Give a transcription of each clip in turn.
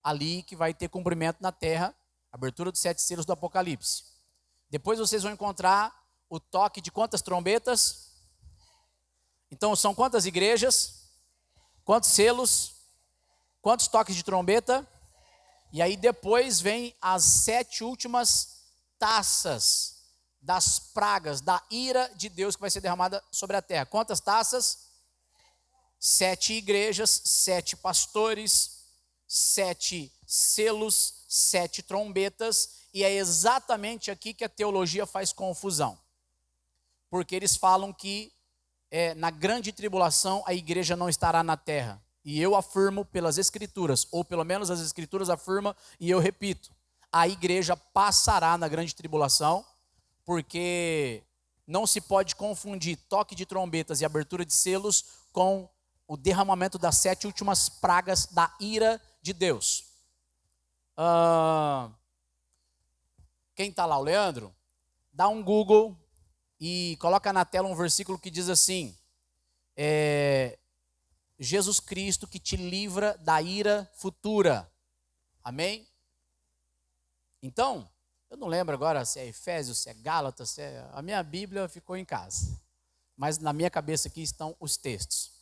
ali que vai ter cumprimento na terra, abertura dos 7 selos do Apocalipse. Depois vocês vão encontrar o toque de quantas trombetas? Então são quantas igrejas? Quantos selos? Quantos toques de trombeta? E aí depois vem as 7 últimas taças das pragas, da ira de Deus que vai ser derramada sobre a terra. Quantas taças? 7 igrejas, 7 pastores, 7 selos, 7 trombetas. E é exatamente aqui que a teologia faz confusão. Porque eles falam que na grande tribulação a igreja não estará na terra. E eu afirmo pelas escrituras, ou pelo menos as escrituras afirmam, e eu repito, a igreja passará na grande tribulação, porque não se pode confundir toque de trombetas e abertura de selos com o derramamento das 7 últimas pragas da ira de Deus. Quem está lá, o Leandro? Dá um Google e coloca na tela um versículo que diz assim, Jesus Cristo que te livra da ira futura. Amém? Então, eu não lembro agora se é Efésios, se é Gálatas, a minha Bíblia ficou em casa. Mas na minha cabeça aqui estão os textos.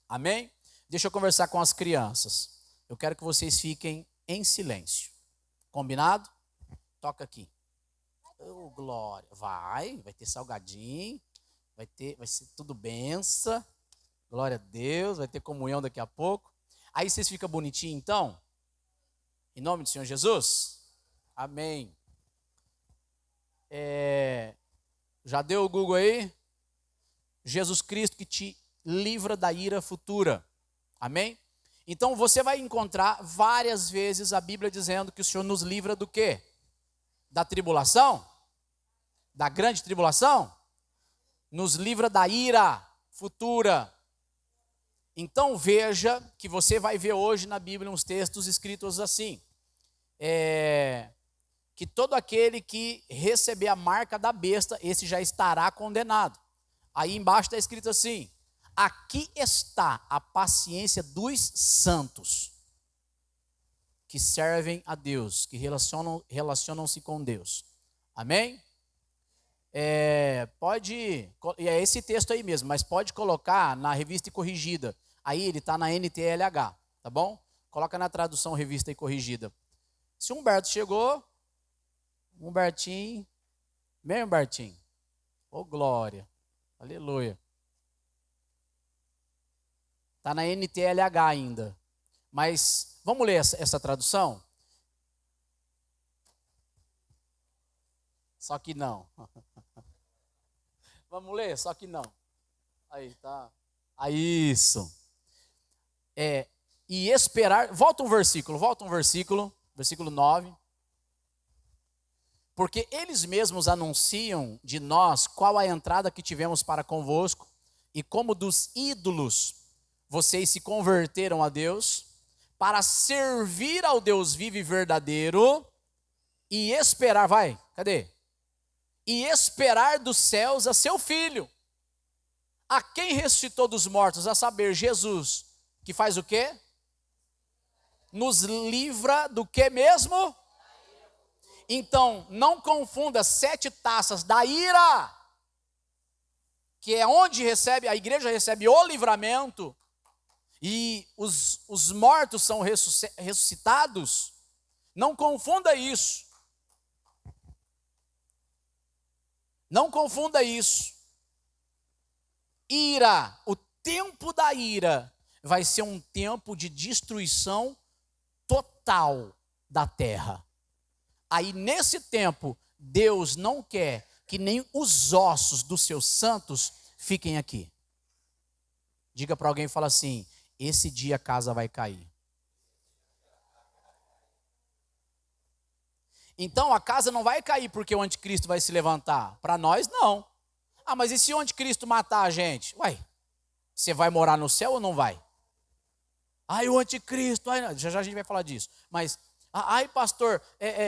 Amém? Deixa eu conversar com as crianças. Eu quero que vocês fiquem em silêncio. Combinado? Toca aqui. Oh, glória. Vai ter salgadinho, vai ser tudo benção. Glória a Deus, vai ter comunhão daqui a pouco. Aí vocês ficam bonitinhos então? Em nome do Senhor Jesus? Amém. Já deu o Google aí? Jesus Cristo que te livra da ira futura. Amém? Então você vai encontrar várias vezes a Bíblia dizendo que o Senhor nos livra do quê? Da tribulação? Da grande tribulação? Nos livra da ira futura. Então veja que você vai ver hoje na Bíblia uns textos escritos assim. Que todo aquele que receber a marca da besta, esse já estará condenado. Aí embaixo está escrito assim, aqui está a paciência dos santos, que servem a Deus, que relacionam-se com Deus. Amém? E é esse texto aí mesmo, mas pode colocar na Revista e Corrigida. Aí ele está na NTLH, tá bom? Coloca na tradução Revista e Corrigida. Se Humberto chegou, Humbertinho, meu Humbertinho, ô glória, aleluia. Está na NTLH ainda. Mas vamos ler essa tradução? Só que não. Vamos ler? Só que não. Aí, tá. Aí, isso. E esperar. Volta um versículo. Versículo 9. Porque eles mesmos anunciam de nós qual a entrada que tivemos para convosco, e como dos ídolos vocês se converteram a Deus, para servir ao Deus vivo e verdadeiro, e esperar, cadê? E esperar dos céus a seu Filho, a quem ressuscitou dos mortos, a saber, Jesus, que faz o quê? Nos livra do que mesmo? Então, não confunda 7 taças da ira, que é onde a igreja recebe o livramento, e os mortos são ressuscitados. Não confunda isso. Não confunda isso. Ira, o tempo da ira vai ser um tempo de destruição total da terra. Aí nesse tempo, Deus não quer que nem os ossos dos seus santos fiquem aqui. Diga para alguém e fala assim, esse dia a casa vai cair. Então a casa não vai cair porque o anticristo vai se levantar. Para nós não. Mas e se o anticristo matar a gente? Você vai morar no céu ou não vai? O anticristo, já a gente vai falar disso. Mas, pastor,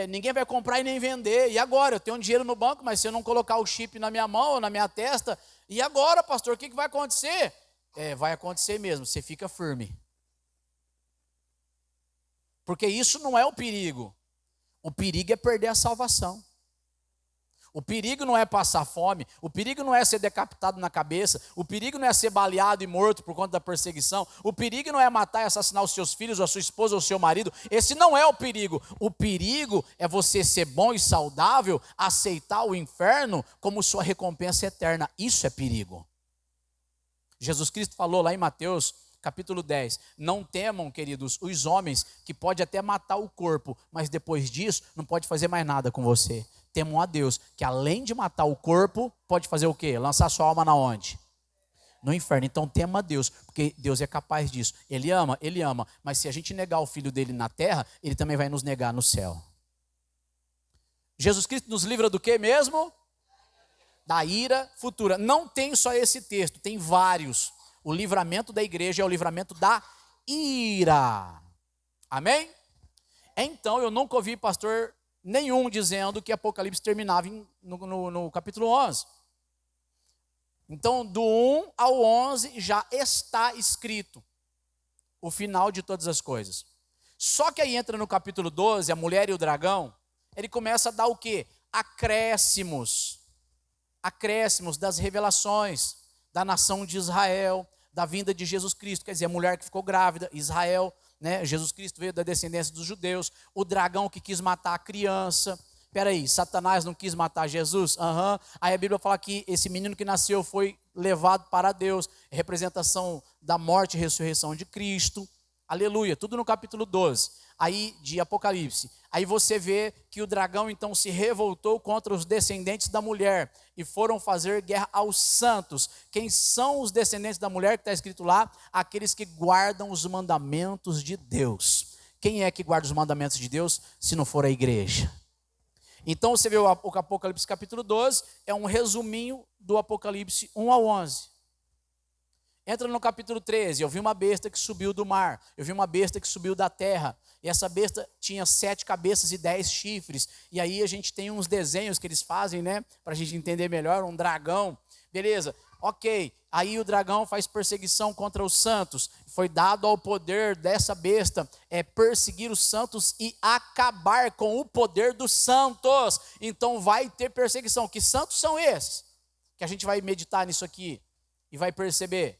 ninguém vai comprar e nem vender. E agora? Eu tenho um dinheiro no banco, mas se eu não colocar o chip na minha mão ou na minha testa, e agora, pastor, o que vai acontecer? Vai acontecer mesmo, você fica firme. Porque isso não é o perigo. O perigo é perder a salvação. O perigo não é passar fome, o perigo não é ser decapitado na cabeça, o perigo não é ser baleado e morto por conta da perseguição, o perigo não é matar e assassinar os seus filhos, ou a sua esposa, ou o seu marido. Esse não é o perigo. O perigo é você ser bom e saudável, aceitar o inferno como sua recompensa eterna. Isso é perigo. Jesus Cristo falou lá em Mateus capítulo 10, não temam, queridos, os homens que pode até matar o corpo, mas depois disso não pode fazer mais nada com você. Temam a Deus, que além de matar o corpo, pode fazer o quê? Lançar sua alma na onde? No inferno. Então tema a Deus, porque Deus é capaz disso. Ele ama, mas se a gente negar o filho dele na terra, ele também vai nos negar no céu. Jesus Cristo nos livra do que mesmo? Da ira futura. Não tem só esse texto, tem vários. O livramento da igreja é o livramento da ira. Amém? Então eu nunca ouvi pastor nenhum dizendo que Apocalipse terminava no capítulo 11. Então, do 1 ao 11 já está escrito o final de todas as coisas. Só que aí entra no capítulo 12, a mulher e o dragão, ele começa a dar o quê? Acréscimos das revelações da nação de Israel, da vinda de Jesus Cristo, quer dizer, a mulher que ficou grávida, Israel, né? Jesus Cristo veio da descendência dos judeus, o dragão que quis matar a criança. Peraí, Satanás não quis matar Jesus? Aí a Bíblia fala que esse menino que nasceu foi levado para Deus, representação da morte e ressurreição de Cristo. Aleluia, tudo no capítulo 12, aí de Apocalipse. Aí você vê que o dragão então se revoltou contra os descendentes da mulher e foram fazer guerra aos santos. Quem são os descendentes da mulher que está escrito lá? Aqueles que guardam os mandamentos de Deus. Quem é que guarda os mandamentos de Deus se não for a igreja? Então você vê o Apocalipse capítulo 12, é um resuminho do Apocalipse 1 ao 11. Entra no capítulo 13, eu vi uma besta que subiu do mar, eu vi uma besta que subiu da terra, e essa besta tinha 7 cabeças e 10 chifres, e aí a gente tem uns desenhos que eles fazem, né, para a gente entender melhor, um dragão, beleza, ok, aí o dragão faz perseguição contra os santos, foi dado ao poder dessa besta, perseguir os santos e acabar com o poder dos santos, então vai ter perseguição. Que santos são esses? Que a gente vai meditar nisso aqui, e vai perceber.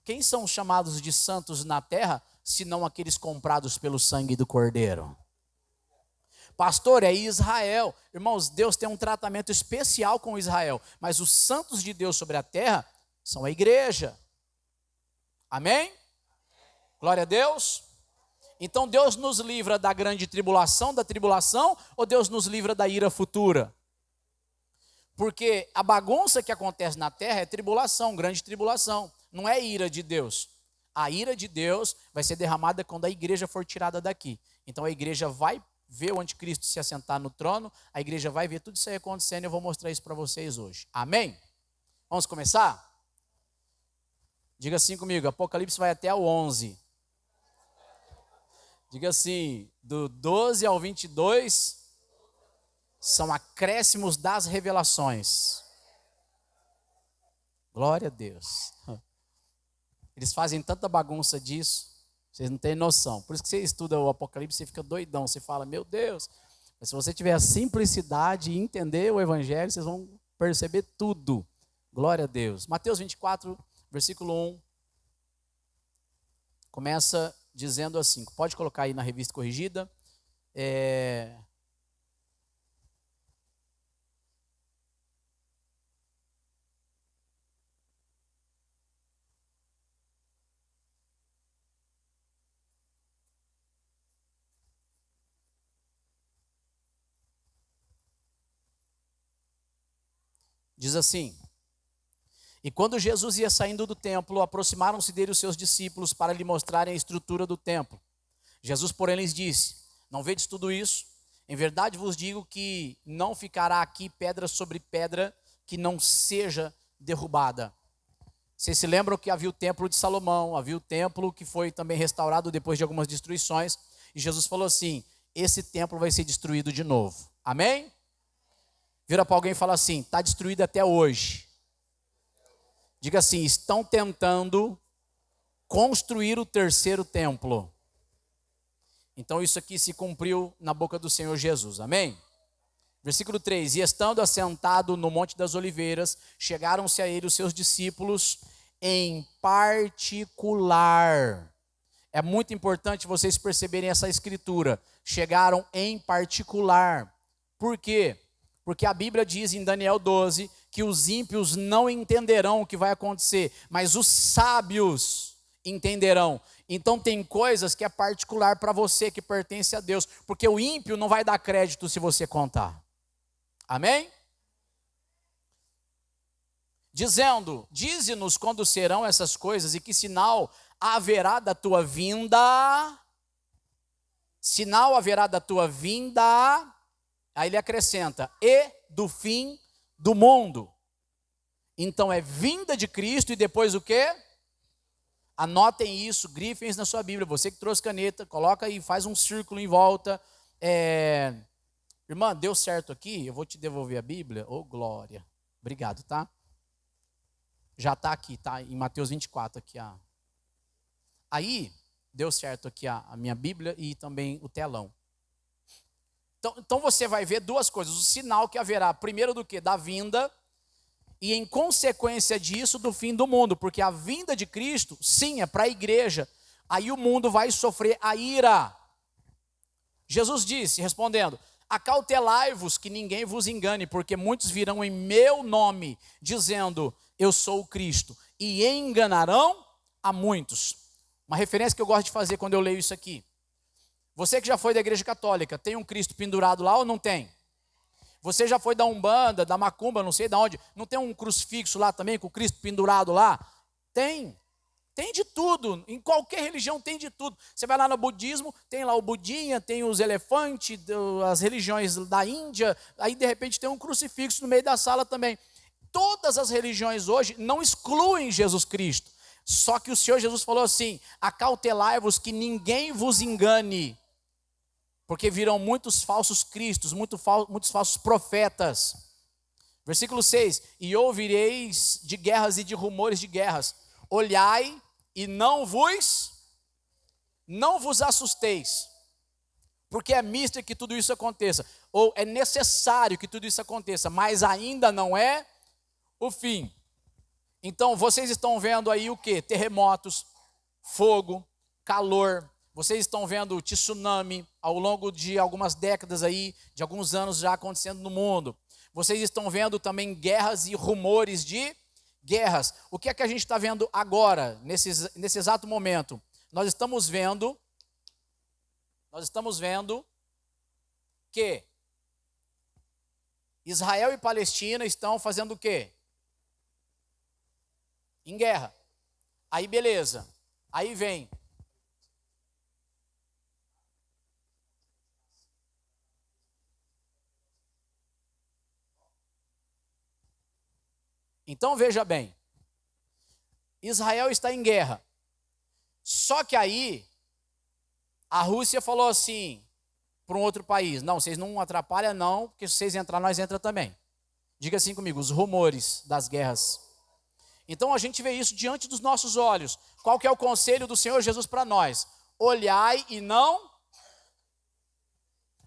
Quem são os chamados de santos na terra, senão aqueles comprados pelo sangue do Cordeiro? Pastor, é Israel. Irmãos, Deus tem um tratamento especial com Israel, mas os santos de Deus sobre a terra são a igreja. Amém? Glória a Deus. Então Deus nos livra da grande tribulação, da tribulação, ou Deus nos livra da ira futura? Porque a bagunça que acontece na terra é tribulação, grande tribulação. Não é ira de Deus. A ira de Deus vai ser derramada quando a igreja for tirada daqui. Então a igreja vai ver o anticristo se assentar no trono, a igreja vai ver tudo isso aí acontecendo e eu vou mostrar isso para vocês hoje. Amém? Vamos começar? Diga assim comigo, Apocalipse vai até o 11. Diga assim, do 12 ao 22 são acréscimos das revelações. Glória a Deus. Eles fazem tanta bagunça disso, vocês não têm noção. Por isso que você estuda o Apocalipse, você fica doidão, você fala, meu Deus. Mas se você tiver a simplicidade e entender o Evangelho, vocês vão perceber tudo. Glória a Deus. Mateus 24, versículo 1, começa dizendo assim, pode colocar aí na revista corrigida, diz assim: e quando Jesus ia saindo do templo, aproximaram-se dele os seus discípulos para lhe mostrarem a estrutura do templo. Jesus, porém, lhes disse: não vedes tudo isso? Em verdade vos digo que não ficará aqui pedra sobre pedra que não seja derrubada. Vocês se lembram que havia o templo de Salomão, havia o templo que foi também restaurado depois de algumas destruições, e Jesus falou assim: esse templo vai ser destruído de novo. Amém? Vira para alguém e fala assim: está destruído até hoje. Diga assim: estão tentando construir o terceiro templo. Então isso aqui se cumpriu na boca do Senhor Jesus, amém? Versículo 3, e estando assentado no Monte das Oliveiras, chegaram-se a ele os seus discípulos em particular. É muito importante vocês perceberem essa escritura, chegaram em particular. Por quê? Porque a Bíblia diz em Daniel 12, que os ímpios não entenderão o que vai acontecer, mas os sábios entenderão. Então tem coisas que é particular para você, que pertence a Deus, porque o ímpio não vai dar crédito se você contar. Amém? Dizendo, dize-nos quando serão essas coisas e que sinal haverá da tua vinda. Sinal haverá da tua vinda. Aí ele acrescenta, e do fim do mundo. Então é vinda de Cristo e depois o quê? Anotem isso, grifem isso na sua Bíblia. Você que trouxe caneta, coloca aí, faz um círculo em volta. Irmã, deu certo aqui? Eu vou te devolver a Bíblia. Ô, glória. Obrigado, tá? Já está aqui, tá? Em Mateus 24 aqui. Aí, deu certo aqui a minha Bíblia e também o telão. Então você vai ver duas coisas. O sinal que haverá, primeiro do que? Da vinda. E em consequência disso, do fim do mundo. Porque a vinda de Cristo, sim, é para a igreja. Aí o mundo vai sofrer a ira. Jesus disse, respondendo, acautelai-vos que ninguém vos engane, porque muitos virão em meu nome, dizendo, eu sou o Cristo, e enganarão a muitos. Uma referência que eu gosto de fazer quando eu leio isso aqui. Você que já foi da igreja católica, tem um Cristo pendurado lá ou não tem? Você já foi da Umbanda, da Macumba, não sei de onde, não tem um crucifixo lá também, com o Cristo pendurado lá? Tem. Tem de tudo, em qualquer religião tem de tudo. Você vai lá no budismo, tem lá o budinha, tem os elefantes, as religiões da Índia, aí de repente tem um crucifixo no meio da sala também. Todas as religiões hoje não excluem Jesus Cristo. Só que o Senhor Jesus falou assim, acautelai-vos que ninguém vos engane, porque virão muitos falsos cristos, muitos falsos profetas. Versículo 6, e ouvireis de guerras e de rumores de guerras, olhai e não vos assusteis, porque é mister que tudo isso aconteça, ou é necessário que tudo isso aconteça, mas ainda não é o fim. Então vocês estão vendo aí o que? Terremotos, fogo, calor, vocês estão vendo tsunami ao longo de algumas décadas aí, de alguns anos já acontecendo no mundo. Vocês estão vendo também guerras e rumores de guerras. O que é que a gente está vendo agora, nesse exato momento? Nós estamos vendo que Israel e Palestina estão fazendo o quê? Em guerra. Aí beleza. Aí vem. Então veja bem, Israel está em guerra, só que aí a Rússia falou assim para um outro país, não, vocês não atrapalham não, porque se vocês entrar, nós entra também. Diga assim comigo, os rumores das guerras. Então a gente vê isso diante dos nossos olhos. Qual que é o conselho do Senhor Jesus para nós? Olhai e não,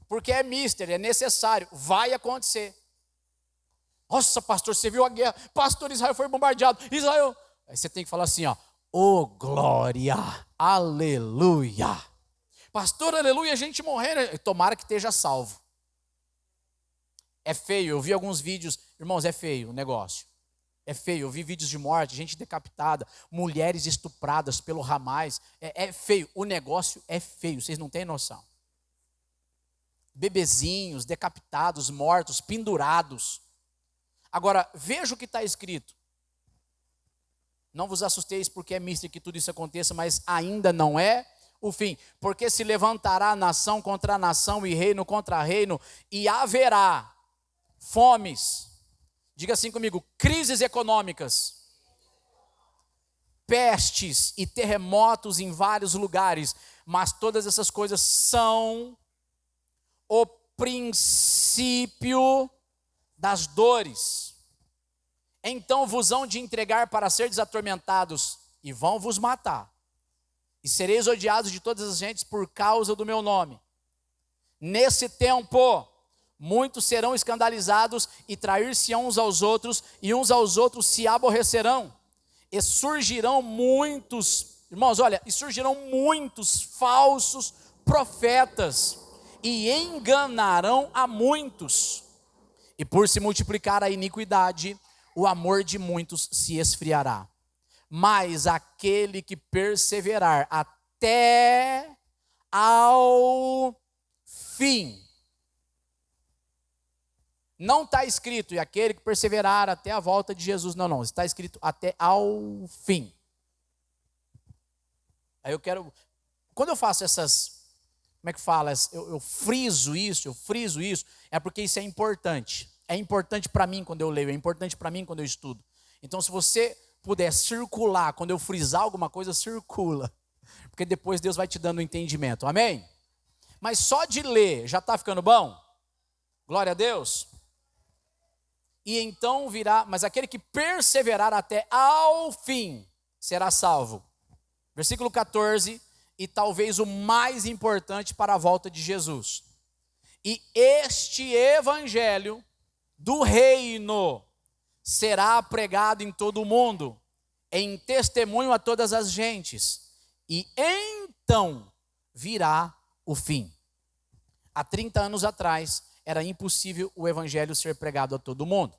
porque é mister, é necessário, vai acontecer. Nossa, pastor, você viu a guerra? Pastor, Israel foi bombardeado. Israel. Aí você tem que falar assim, ó. Oh, glória, aleluia. Pastor, aleluia, a gente morrendo. Tomara que esteja salvo. É feio, eu vi alguns vídeos. Irmãos, é feio o negócio. É feio, eu vi vídeos de morte, gente decapitada, mulheres estupradas pelo Hamas. É feio, o negócio é feio, vocês não têm noção. Bebezinhos decapitados, mortos, pendurados. Agora, veja o que está escrito. Não vos assusteis porque é mister que tudo isso aconteça, mas ainda não é o fim. Porque se levantará nação contra nação e reino contra reino, e haverá fomes. Diga assim comigo, crises econômicas, pestes e terremotos em vários lugares, mas todas essas coisas são o princípio das dores. Então vos hão de entregar para seres atormentados e vão vos matar. e sereis odiados de todas as gentes por causa do meu nome. Nesse tempo, muitos serão escandalizados e trair-se-ão uns aos outros, e uns aos outros se aborrecerão. E surgirão muitos, irmãos, olha, e surgirão muitos falsos profetas, e enganarão a muitos. E por se multiplicar a iniquidade, o amor de muitos se esfriará. Mas aquele que perseverar até ao fim, não está escrito, e aquele que perseverar até a volta de Jesus, não, está escrito até ao fim. Aí eu quero, quando eu faço essas, como é que fala, eu friso isso, é porque isso é importante. É importante para mim quando eu leio, é importante para mim quando eu estudo. Então se você puder circular, quando eu frisar alguma coisa, circula. Porque depois Deus vai te dando entendimento, amém? Mas só de ler, já está ficando bom? Glória a Deus. E então virá, mas aquele que perseverar até ao fim, será salvo. Versículo 14, e talvez o mais importante para a volta de Jesus. E este evangelho do reino será pregado em todo o mundo, em testemunho a todas as gentes, e então virá o fim. Há 30 anos atrás, era impossível o evangelho ser pregado a todo mundo.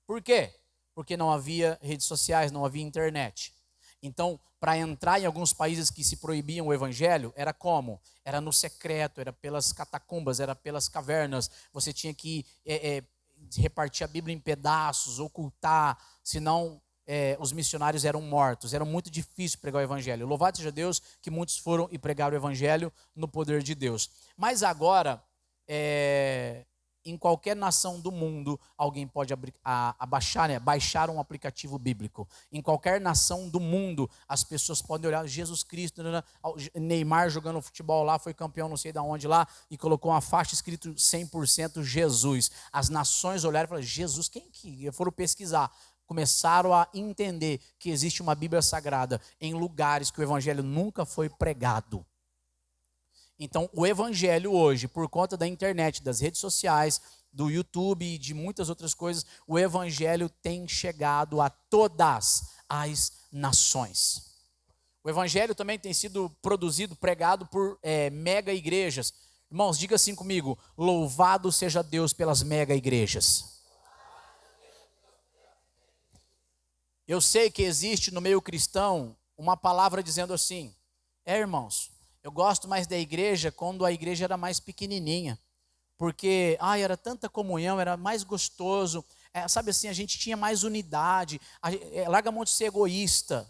Por quê? Porque não havia redes sociais, não havia internet. Então, para entrar em alguns países que se proibiam o evangelho, era como? Era no secreto, era pelas catacumbas, era pelas cavernas. Você tinha que repartir a Bíblia em pedaços, ocultar, senão os missionários eram mortos. Era muito difícil pregar o evangelho. Louvado seja Deus que muitos foram e pregaram o evangelho no poder de Deus. Mas agora, em qualquer nação do mundo, alguém pode baixar um aplicativo bíblico. Em qualquer nação do mundo, as pessoas podem olhar Jesus Cristo, Neymar jogando futebol lá, foi campeão não sei de onde lá, e colocou uma faixa escrito 100% Jesus. As nações olharam e falaram, Jesus, quem que? Foram pesquisar. Começaram a entender que existe uma Bíblia Sagrada em lugares que o evangelho nunca foi pregado. Então, o evangelho hoje, por conta da internet, das redes sociais, do YouTube e de muitas outras coisas, o evangelho tem chegado a todas as nações. O evangelho também tem sido produzido, pregado por mega igrejas. Irmãos, diga assim comigo, louvado seja Deus pelas mega igrejas. Eu sei que existe no meio cristão uma palavra dizendo assim, irmãos, eu gosto mais da igreja quando a igreja era mais pequenininha, porque era tanta comunhão, era mais gostoso, sabe assim, a gente tinha mais unidade, larga a mão de ser egoísta,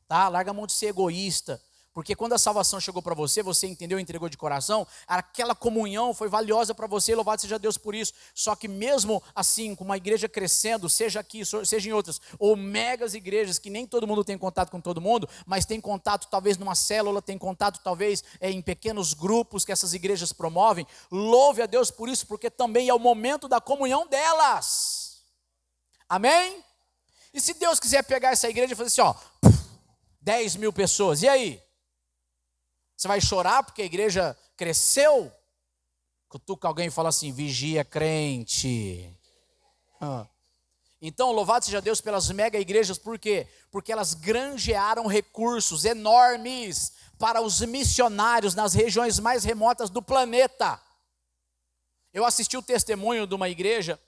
tá? Larga a mão de ser egoísta, porque quando a salvação chegou para você, você entendeu e entregou de coração, aquela comunhão foi valiosa para você, louvado seja Deus por isso. Só que mesmo assim, com uma igreja crescendo, seja aqui, seja em outras, ou megas igrejas, que nem todo mundo tem contato com todo mundo, mas tem contato talvez numa célula, tem contato talvez em pequenos grupos que essas igrejas promovem, louve a Deus por isso, porque também é o momento da comunhão delas. Amém? E se Deus quiser pegar essa igreja e fazer assim, 10 mil pessoas, e aí? Você vai chorar porque a igreja cresceu? Cutuca alguém e fala assim, vigia crente. Então, louvado seja Deus pelas mega igrejas, por quê? Porque elas granjearam recursos enormes para os missionários nas regiões mais remotas do planeta. Eu assisti o testemunho de uma igreja,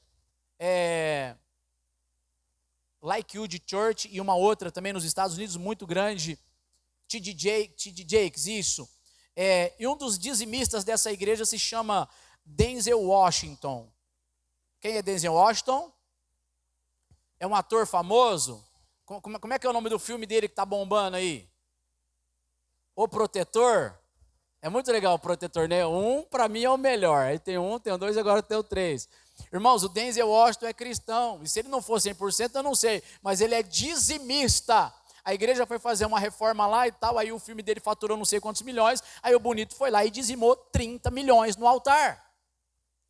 Lakewood Church, e uma outra também nos Estados Unidos, muito grande, T.D. Jakes, isso. E um dos dizimistas dessa igreja se chama Denzel Washington. Quem é Denzel Washington? É um ator famoso. Como é que é o nome do filme dele que está bombando aí? O Protetor. É muito legal o Protetor, né? Para mim é o melhor. Aí tem tem o 2, agora tem o 3. Irmãos, o Denzel Washington é cristão. E se ele não for 100%, eu não sei. Mas ele é dizimista. A igreja foi fazer uma reforma lá e tal, aí o filme dele faturou não sei quantos milhões, aí o bonito foi lá e dizimou 30 milhões no altar.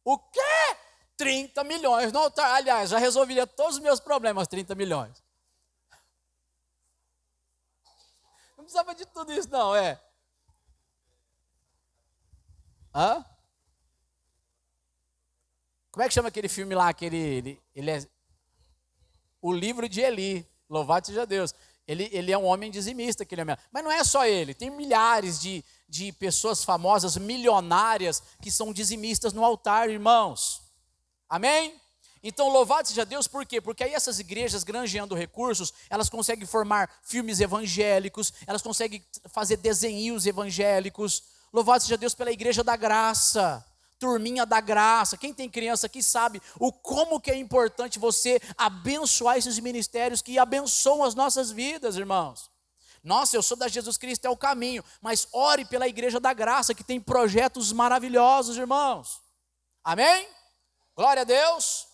O quê? 30 milhões no altar. Aliás, já resolveria todos os meus problemas, 30 milhões. Não precisava de tudo isso, não, é. Hã? Como é que chama aquele filme lá, ele é o livro de Eli, louvado seja Deus. Ele é um homem dizimista, aquele homem. Mas não é só ele, tem milhares de pessoas famosas, milionárias, que são dizimistas no altar, irmãos. Amém? Então, louvado seja Deus, por quê? Porque aí essas igrejas, granjeando recursos, elas conseguem formar filmes evangélicos, elas conseguem fazer desenhos evangélicos. Louvado seja Deus pela igreja da graça, turminha da graça. Quem tem criança aqui sabe como que é importante você abençoar esses ministérios que abençoam as nossas vidas, irmãos. Nossa, eu sou da Jesus Cristo, é o caminho, mas ore pela igreja da graça, que tem projetos maravilhosos, irmãos. Amém? Glória a Deus.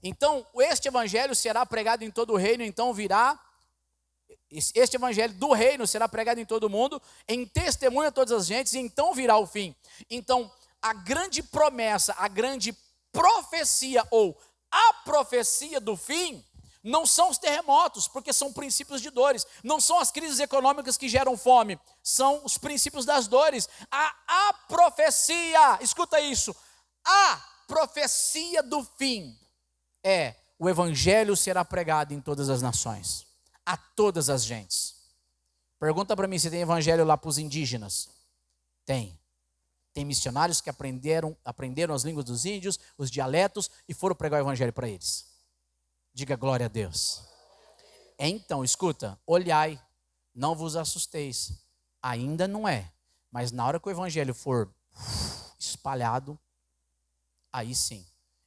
Então, este evangelho será pregado em todo o reino, então virá, este evangelho do reino será pregado em todo o mundo, em testemunho a todas as gentes, e então virá o fim. Então, a grande promessa, a grande profecia, ou a profecia do fim, não são os terremotos, porque são princípios de dores, não são as crises econômicas que geram fome, são os princípios das dores. A profecia, escuta isso, a profecia do fim é: o evangelho será pregado em todas as nações, a todas as gentes. Pergunta para mim se tem evangelho lá para os indígenas. Tem missionários que aprenderam as línguas dos índios, os dialetos, e foram pregar o evangelho para eles. Diga glória a Deus. Então, escuta, olhai, não vos assusteis, ainda não é, mas na hora que o evangelho for espalhado, aí sim.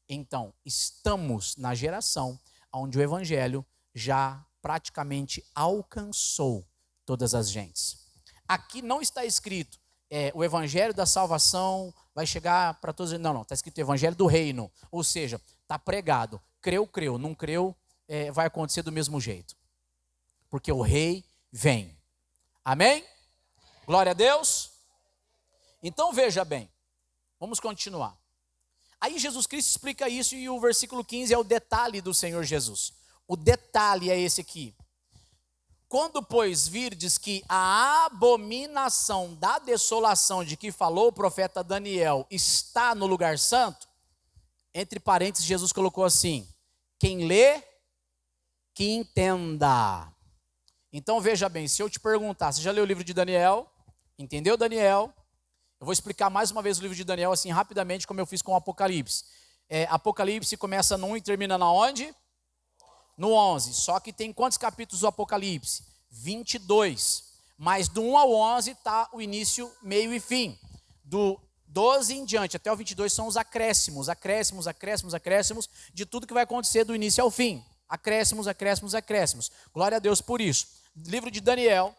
Então, estamos na geração onde o evangelho já praticamente alcançou todas as gentes. Aqui não está escrito o evangelho da salvação vai chegar para todos. Não, está escrito evangelho do reino, ou seja, está pregado. Creu, não creu, vai acontecer do mesmo jeito, porque o rei vem. Amém? Glória a Deus. Então veja bem, vamos continuar. Aí Jesus Cristo explica isso, e o versículo 15 é o detalhe do Senhor Jesus. O detalhe é esse aqui. Quando, pois, virdes que a abominação da desolação de que falou o profeta Daniel está no lugar santo, entre parênteses, Jesus colocou assim: quem lê, que entenda. Então veja bem, se eu te perguntar, você já leu o livro de Daniel? Entendeu Daniel? Eu vou explicar mais uma vez o livro de Daniel, assim, rapidamente, como eu fiz com o Apocalipse. Apocalipse começa no 1 e termina na onde? No 11. Só que tem quantos capítulos do Apocalipse? 22. Mas do 1 ao 11 está o início, meio e fim. Do 12 em diante, até o 22 são os acréscimos de tudo que vai acontecer do início ao fim. Acréscimos. Glória a Deus por isso. Livro de Daniel,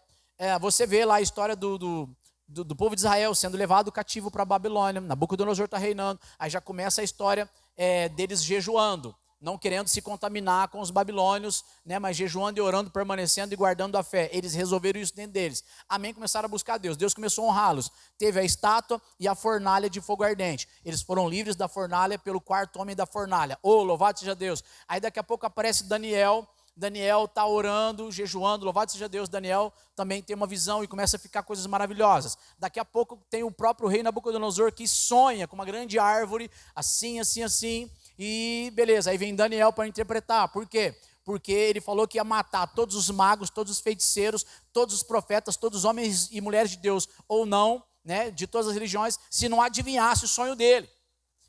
você vê lá a história do povo de Israel sendo levado cativo para a Babilônia. Nabucodonosor está reinando. Aí já começa a história deles jejuando, não querendo se contaminar com os babilônios, né, mas jejuando e orando, permanecendo e guardando a fé. Eles resolveram isso dentro deles. Amém? Começaram a buscar Deus. Deus começou a honrá-los. Teve a estátua e a fornalha de fogo ardente. Eles foram livres da fornalha pelo quarto homem da fornalha. Louvado seja Deus. Aí daqui a pouco aparece Daniel. Daniel está orando, jejuando, louvado seja Deus. Daniel também tem uma visão e começa a ficar coisas maravilhosas. Daqui a pouco tem o próprio rei Nabucodonosor que sonha com uma grande árvore, assim. E beleza, aí vem Daniel para interpretar. Por quê? Porque ele falou que ia matar todos os magos, todos os feiticeiros, todos os profetas, todos os homens e mulheres de Deus, ou não, né, de todas as religiões, se não adivinhasse o sonho dele.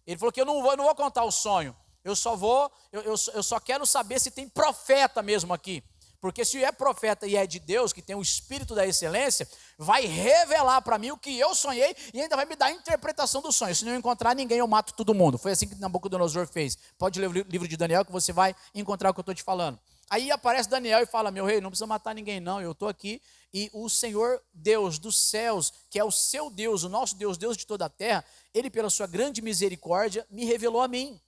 Ele falou que eu não vou contar o sonho, eu só quero saber se tem profeta mesmo aqui. Porque se é profeta e é de Deus, que tem o espírito da excelência, vai revelar para mim o que eu sonhei e ainda vai me dar a interpretação do sonho. Se não encontrar ninguém, eu mato todo mundo. Foi assim que Nabucodonosor fez. Pode ler o livro de Daniel que você vai encontrar o que eu estou te falando. Aí aparece Daniel e fala: meu rei, não precisa matar ninguém não, eu estou aqui. E o Senhor Deus dos céus, que é o seu Deus, o nosso Deus, Deus de toda a terra, Ele pela sua grande misericórdia me revelou a mim.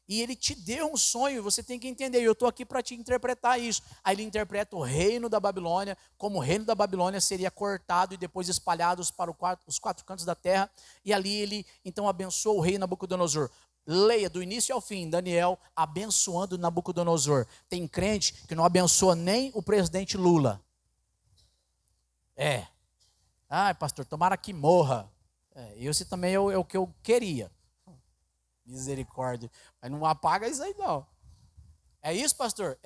E Ele te deu um sonho, você tem que entender, eu estou aqui para te interpretar isso. Aí Ele interpreta o reino da Babilônia, como o reino da Babilônia seria cortado e depois espalhados para os quatro cantos da terra. E ali Ele então abençoou o rei Nabucodonosor. Leia do início ao fim, Daniel abençoando Nabucodonosor. Tem crente que não abençoa nem o presidente Lula. Ai, pastor, tomara que morra. Esse também é o que eu queria. Misericórdia. Mas não apaga isso aí, não. É isso, pastor?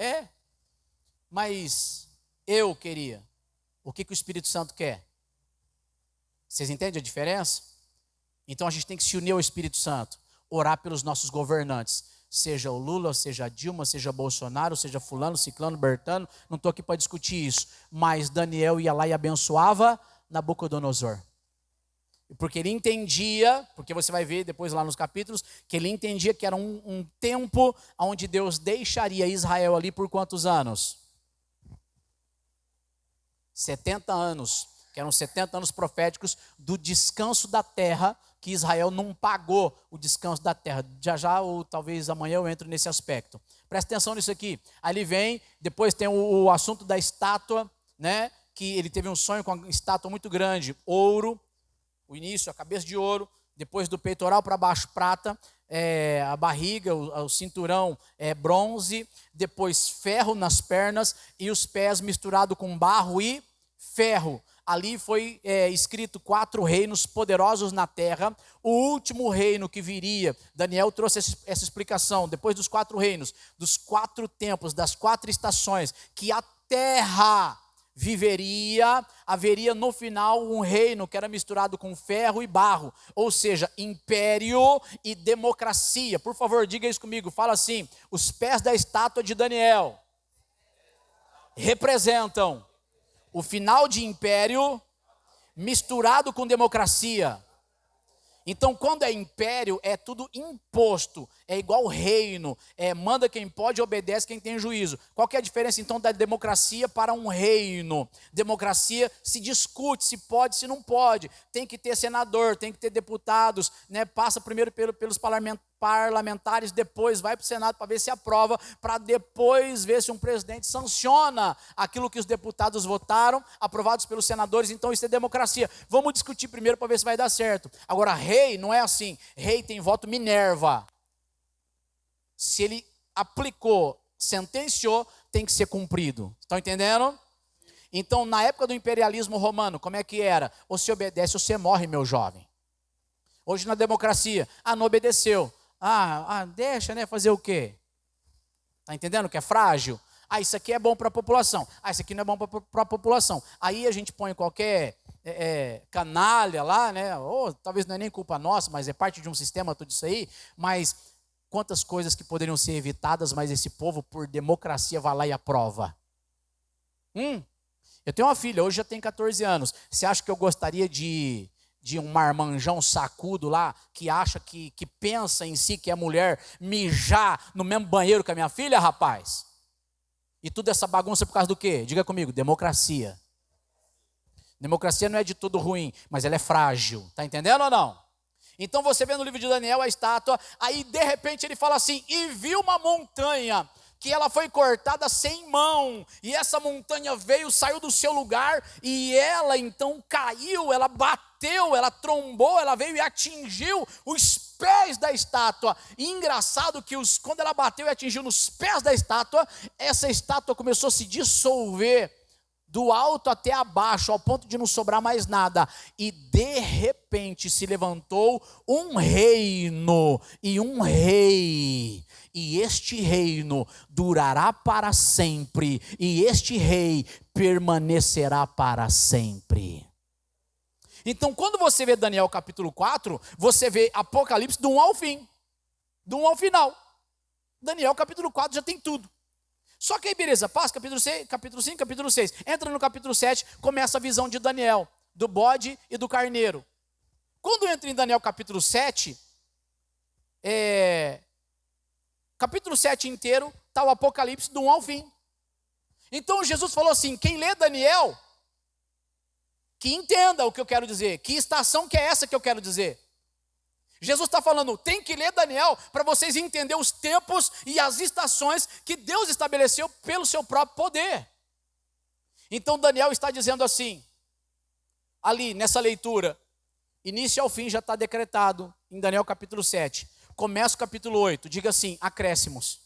Mas eu queria. O que o Espírito Santo quer? Vocês entendem a diferença? Então a gente tem que se unir ao Espírito Santo. Orar pelos nossos governantes. Seja o Lula, seja a Dilma, seja Bolsonaro, seja fulano, ciclano, bertano. Não estou aqui para discutir isso. Mas Daniel ia lá e abençoava Nabucodonosor. Porque ele entendia, porque você vai ver depois lá nos capítulos, que ele entendia que era um tempo onde Deus deixaria Israel ali por quantos anos? 70 anos, que eram 70 anos proféticos do descanso da terra, que Israel não pagou o descanso da terra. Já, ou talvez amanhã eu entro nesse aspecto. Presta atenção nisso aqui. Aí ele vem, depois tem o assunto da estátua, né? Que ele teve um sonho com uma estátua muito grande, ouro, o início, a cabeça de ouro, depois do peitoral para baixo, prata, a barriga, o cinturão bronze, depois ferro nas pernas e os pés misturado com barro e ferro. Ali foi escrito 4 reinos poderosos na terra. O último reino que viria, Daniel trouxe essa explicação, depois dos 4 reinos, dos 4 tempos, das 4 estações, que a terra viveria, haveria no final um reino que era misturado com ferro e barro, ou seja, império e democracia. Por favor, diga isso comigo, fala assim: os pés da estátua de Daniel representam o final de império misturado com democracia. Então, quando é império, é tudo imposto, é igual reino, manda quem pode, obedece quem tem juízo. Qual que é a diferença, então, da democracia para um reino? Democracia se discute, se pode, se não pode. Tem que ter senador, tem que ter deputados, né? Passa primeiro pelos parlamentares, depois vai para o Senado para ver se aprova, para depois ver se um presidente sanciona aquilo que os deputados votaram, aprovados pelos senadores. Então isso é democracia. Vamos discutir primeiro para ver se vai dar certo. Agora, rei não é assim. Rei tem voto Minerva. Se ele aplicou, sentenciou, tem que ser cumprido. Estão entendendo? Então, na época do imperialismo romano, como é que era? Ou se obedece ou você morre, meu jovem. Hoje na democracia, não obedeceu. Deixa, né? Fazer o quê? Está entendendo que é frágil? Isso aqui é bom para a população. Isso aqui não é bom para a população. Aí a gente põe qualquer canalha lá, né? Ou talvez não é nem culpa nossa, mas é parte de um sistema tudo isso aí. Mas quantas coisas que poderiam ser evitadas, mas esse povo, por democracia, vai lá e aprova. Eu tenho uma filha, hoje já tem 14 anos. Você acha que eu gostaria de um marmanjão sacudo lá, que acha que pensa em si, que é mulher, mijar no mesmo banheiro que a minha filha, rapaz? E tudo essa bagunça por causa do quê? Diga comigo, democracia. Democracia não é de tudo ruim, mas ela é frágil. Está entendendo ou não? Então você vê no livro de Daniel a estátua, aí de repente ele fala assim: e viu uma montanha, que ela foi cortada sem mão, e essa montanha veio, saiu do seu lugar, e ela então caiu, ela bateu, ela trombou, ela veio e atingiu os pés da estátua. E engraçado que quando ela bateu e atingiu nos pés da estátua, essa estátua começou a se dissolver, do alto até abaixo, ao ponto de não sobrar mais nada. E de repente se levantou um reino e um rei. E este reino durará para sempre. E este rei permanecerá para sempre. Então, quando você vê Daniel capítulo 4, você vê Apocalipse do 1 ao fim. Do 1 ao final. Daniel capítulo 4 já tem tudo. Só que aí, beleza, passa capítulo 6, capítulo 5, capítulo 6. Entra no capítulo 7, começa a visão de Daniel, do bode e do carneiro. Quando entra em Daniel capítulo 7, capítulo 7 inteiro, está o Apocalipse do 1 ao fim. Então Jesus falou assim: quem lê Daniel, que entenda o que eu quero dizer, que estação que é essa que eu quero dizer. Jesus está falando, tem que ler Daniel para vocês entenderem os tempos e as estações que Deus estabeleceu pelo seu próprio poder. Então Daniel está dizendo assim, ali nessa leitura, início ao fim já está decretado em Daniel capítulo 7. começa o capítulo 8, diga assim, acréscimos.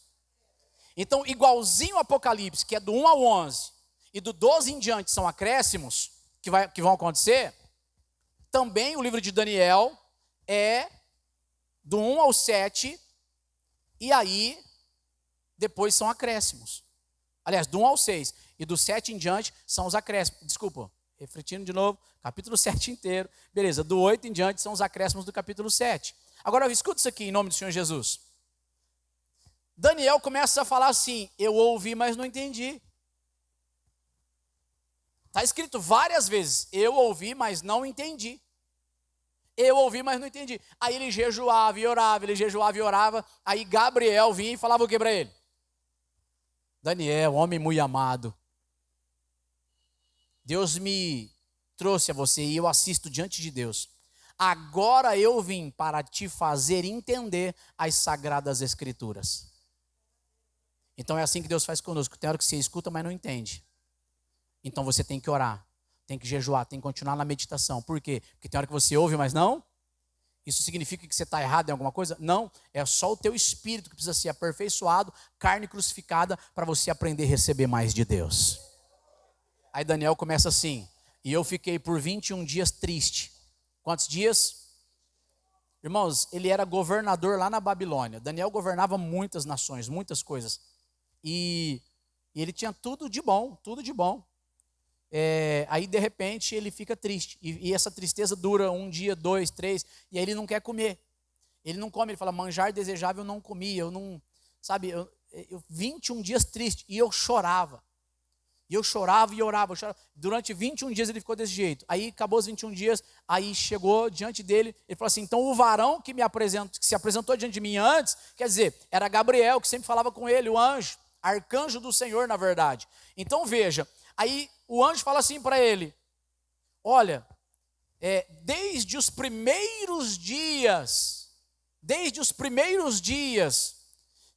Então, igualzinho ao Apocalipse, que é do 1 ao 11, e do 12 em diante são acréscimos, que vão acontecer, também o livro de Daniel é do 1 ao 7, e aí, depois são acréscimos. Aliás, do 1 ao 6, e do 7 em diante são os acréscimos. Desculpa, refletindo de novo, capítulo 7 inteiro. Beleza, do 8 em diante são os acréscimos do capítulo 7. Agora, escuta isso aqui em nome do Senhor Jesus. Daniel começa a falar assim, eu ouvi, mas não entendi. Está escrito várias vezes, eu ouvi, mas não entendi. Eu ouvi, mas não entendi. Aí ele jejuava e orava, ele jejuava e orava. Aí Gabriel vinha e falava o que para ele? Daniel, homem muito amado, Deus me trouxe a você e eu assisto diante de Deus. Agora eu vim para te fazer entender as sagradas escrituras. Então é assim que Deus faz conosco. Tem hora que você escuta, mas não entende. Então você tem que orar, tem que jejuar, tem que continuar na meditação. Por quê? Porque tem hora que você ouve, mas não. Isso significa que você está errado em alguma coisa? Não, é só o teu espírito que precisa ser aperfeiçoado, carne crucificada, para você aprender a receber mais de Deus. Aí Daniel começa assim, e eu fiquei por 21 dias triste. Quantos dias? Irmãos, ele era governador lá na Babilônia. Daniel governava muitas nações, muitas coisas. E ele tinha tudo de bom, tudo de bom. Aí de repente ele fica triste, e essa tristeza dura 1 dia, 2, 3, e aí ele não quer comer, ele não come, ele fala, manjar desejável eu não comi, eu não, sabe, eu 21 dias triste, e eu chorava e orava, durante 21 dias ele ficou desse jeito, aí acabou os 21 dias, aí chegou diante dele, ele falou assim, então o varão que se apresentou diante de mim antes, quer dizer, era Gabriel, que sempre falava com ele, o anjo, arcanjo do Senhor na verdade, então veja, aí o anjo fala assim para ele, olha, desde os primeiros dias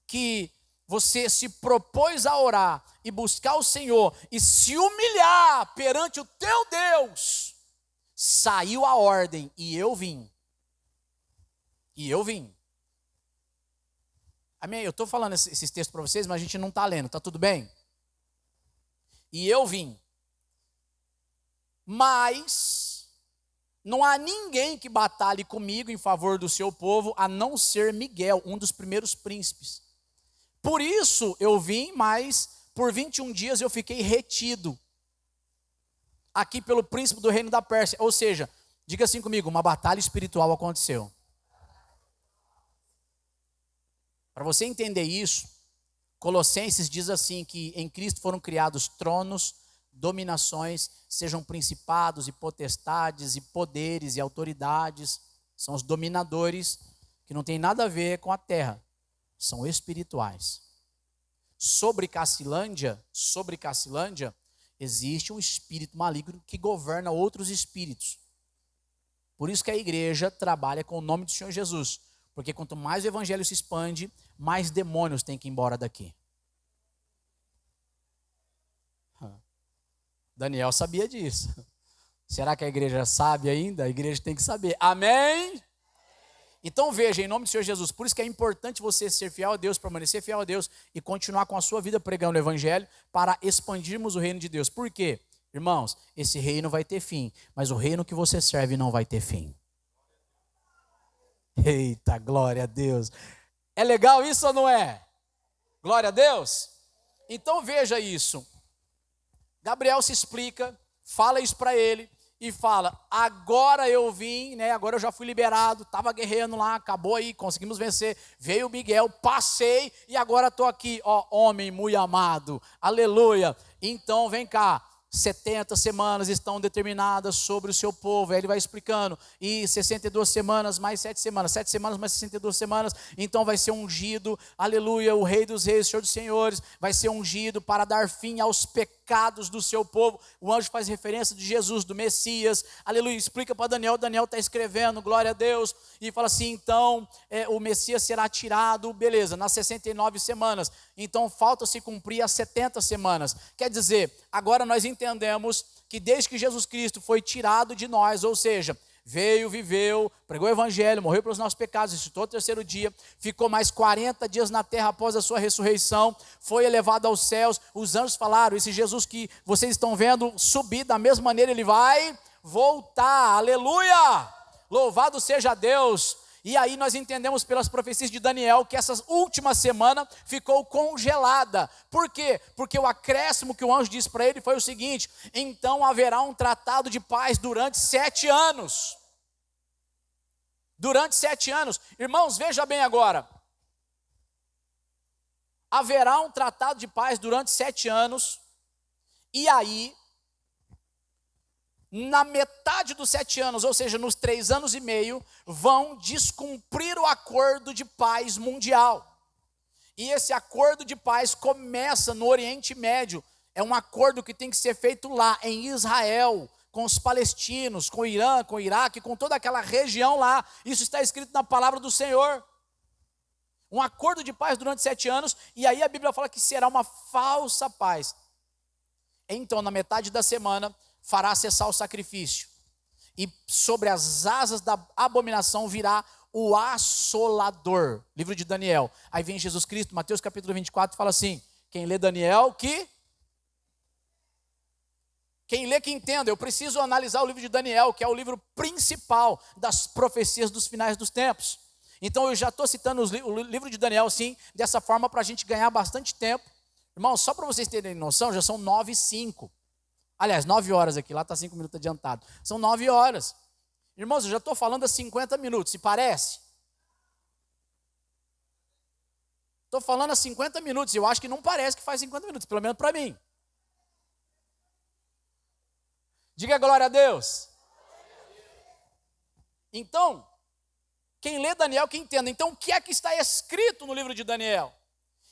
que você se propôs a orar e buscar o Senhor e se humilhar perante o teu Deus, saiu a ordem e eu vim. Amém? Eu estou falando esses textos para vocês, mas a gente não está lendo, está tudo bem? E eu vim. Mas não há ninguém que batalhe comigo em favor do seu povo, a não ser Miguel, um dos primeiros príncipes. Por isso eu vim, mas por 21 dias eu fiquei retido aqui pelo príncipe do reino da Pérsia. Ou seja, diga assim comigo, uma batalha espiritual aconteceu. Para você entender isso, Colossenses diz assim que em Cristo foram criados tronos, dominações, sejam principados e potestades e poderes e autoridades, são os dominadores que não tem nada a ver com a terra, são espirituais. Sobre Cacilândia, existe um espírito maligno que governa outros espíritos. Por isso que a igreja trabalha com o nome do Senhor Jesus, porque quanto mais o evangelho se expande, mais demônios têm que ir embora daqui. Daniel sabia disso. Será que a igreja sabe ainda? A igreja tem que saber. Amém? Então veja, em nome do Senhor Jesus, por isso que é importante você ser fiel a Deus, permanecer fiel a Deus e continuar com a sua vida pregando o evangelho para expandirmos o reino de Deus. Por quê? Irmãos, esse reino vai ter fim, mas o reino que você serve não vai ter fim. Eita, glória a Deus. É legal isso ou não é? Glória a Deus. Então veja isso. Gabriel se explica, fala isso para ele e fala, agora eu vim, né? Agora eu já fui liberado, estava guerreando lá, acabou aí, conseguimos vencer, veio o Miguel, passei e agora estou aqui, ó, homem muito amado, aleluia. Então vem cá, 70 semanas estão determinadas sobre o seu povo, aí ele vai explicando, e 62 semanas mais 7 semanas, 7 semanas mais 62 semanas, então vai ser ungido, aleluia, o Rei dos Reis, Senhor dos Senhores, vai ser ungido para dar fim aos pecados do seu povo. O anjo faz referência de Jesus, do Messias, aleluia, explica para Daniel, Daniel está escrevendo, glória a Deus, e fala assim, então o Messias será tirado, beleza, nas 69 semanas, então falta-se cumprir as 70 semanas, quer dizer, agora nós entendemos que desde que Jesus Cristo foi tirado de nós, ou seja, veio, viveu, pregou o evangelho, morreu pelos nossos pecados, ressuscitou ao terceiro dia, ficou mais 40 dias na terra após a sua ressurreição, foi elevado aos céus. Os anjos falaram: esse Jesus que vocês estão vendo subir, da mesma maneira ele vai voltar, aleluia, louvado seja Deus. E aí nós entendemos pelas profecias de Daniel que essa última semana ficou congelada. Por quê? Porque o acréscimo que o anjo disse para ele foi o seguinte: então haverá um tratado de paz durante 7 anos. Durante 7 anos. Irmãos, veja bem agora. Haverá um tratado de paz durante 7 anos. E aí, na metade dos 7 anos, ou seja, nos 3 anos e meio, vão descumprir o acordo de paz mundial. E esse acordo de paz começa no Oriente Médio. É um acordo que tem que ser feito lá, em Israel, com os palestinos, com o Irã, com o Iraque, com toda aquela região lá. Isso está escrito na palavra do Senhor. Um acordo de paz durante 7 anos, e aí a Bíblia fala que será uma falsa paz. Então, na metade da semana, fará cessar o sacrifício, e sobre as asas da abominação virá o assolador. Livro de Daniel. Aí vem Jesus Cristo, Mateus capítulo 24, fala assim: quem lê Daniel, quem lê que entenda. Eu preciso analisar o livro de Daniel, que é o livro principal das profecias dos finais dos tempos. Então eu já estou citando o livro de Daniel assim, dessa forma, para a gente ganhar bastante tempo. Irmãos, só para vocês terem noção, já são 9h05. Aliás, 9 horas aqui, lá está 5 minutos adiantado. São 9 horas. Irmãos, eu já estou falando há 50 minutos, se parece? Estou falando há 50 minutos, eu acho que não parece que faz 50 minutos, pelo menos para mim. Diga glória a Deus. Então, quem lê Daniel, que entenda. Então, o que é que está escrito no livro de Daniel?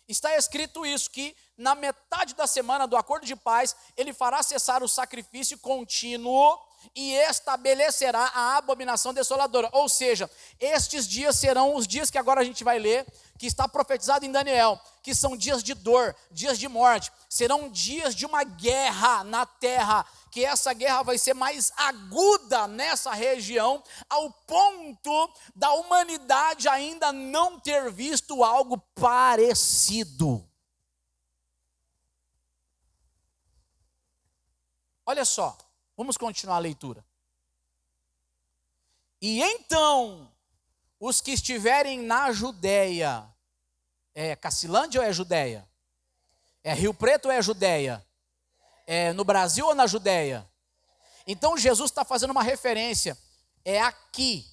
Está escrito isso, que na metade da semana do acordo de paz, ele fará cessar o sacrifício contínuo e estabelecerá a abominação desoladora. Ou seja, estes dias serão os dias que agora a gente vai ler, que está profetizado em Daniel, que são dias de dor, dias de morte. Serão dias de uma guerra na terra, que essa guerra vai ser mais aguda nessa região, ao ponto da humanidade ainda não ter visto algo parecido. Olha só, vamos continuar a leitura. E então, os que estiverem na Judéia, é Cacilândia ou é Judéia? É Rio Preto ou é Judéia? É no Brasil ou na Judéia? Então Jesus está fazendo uma referência. É aqui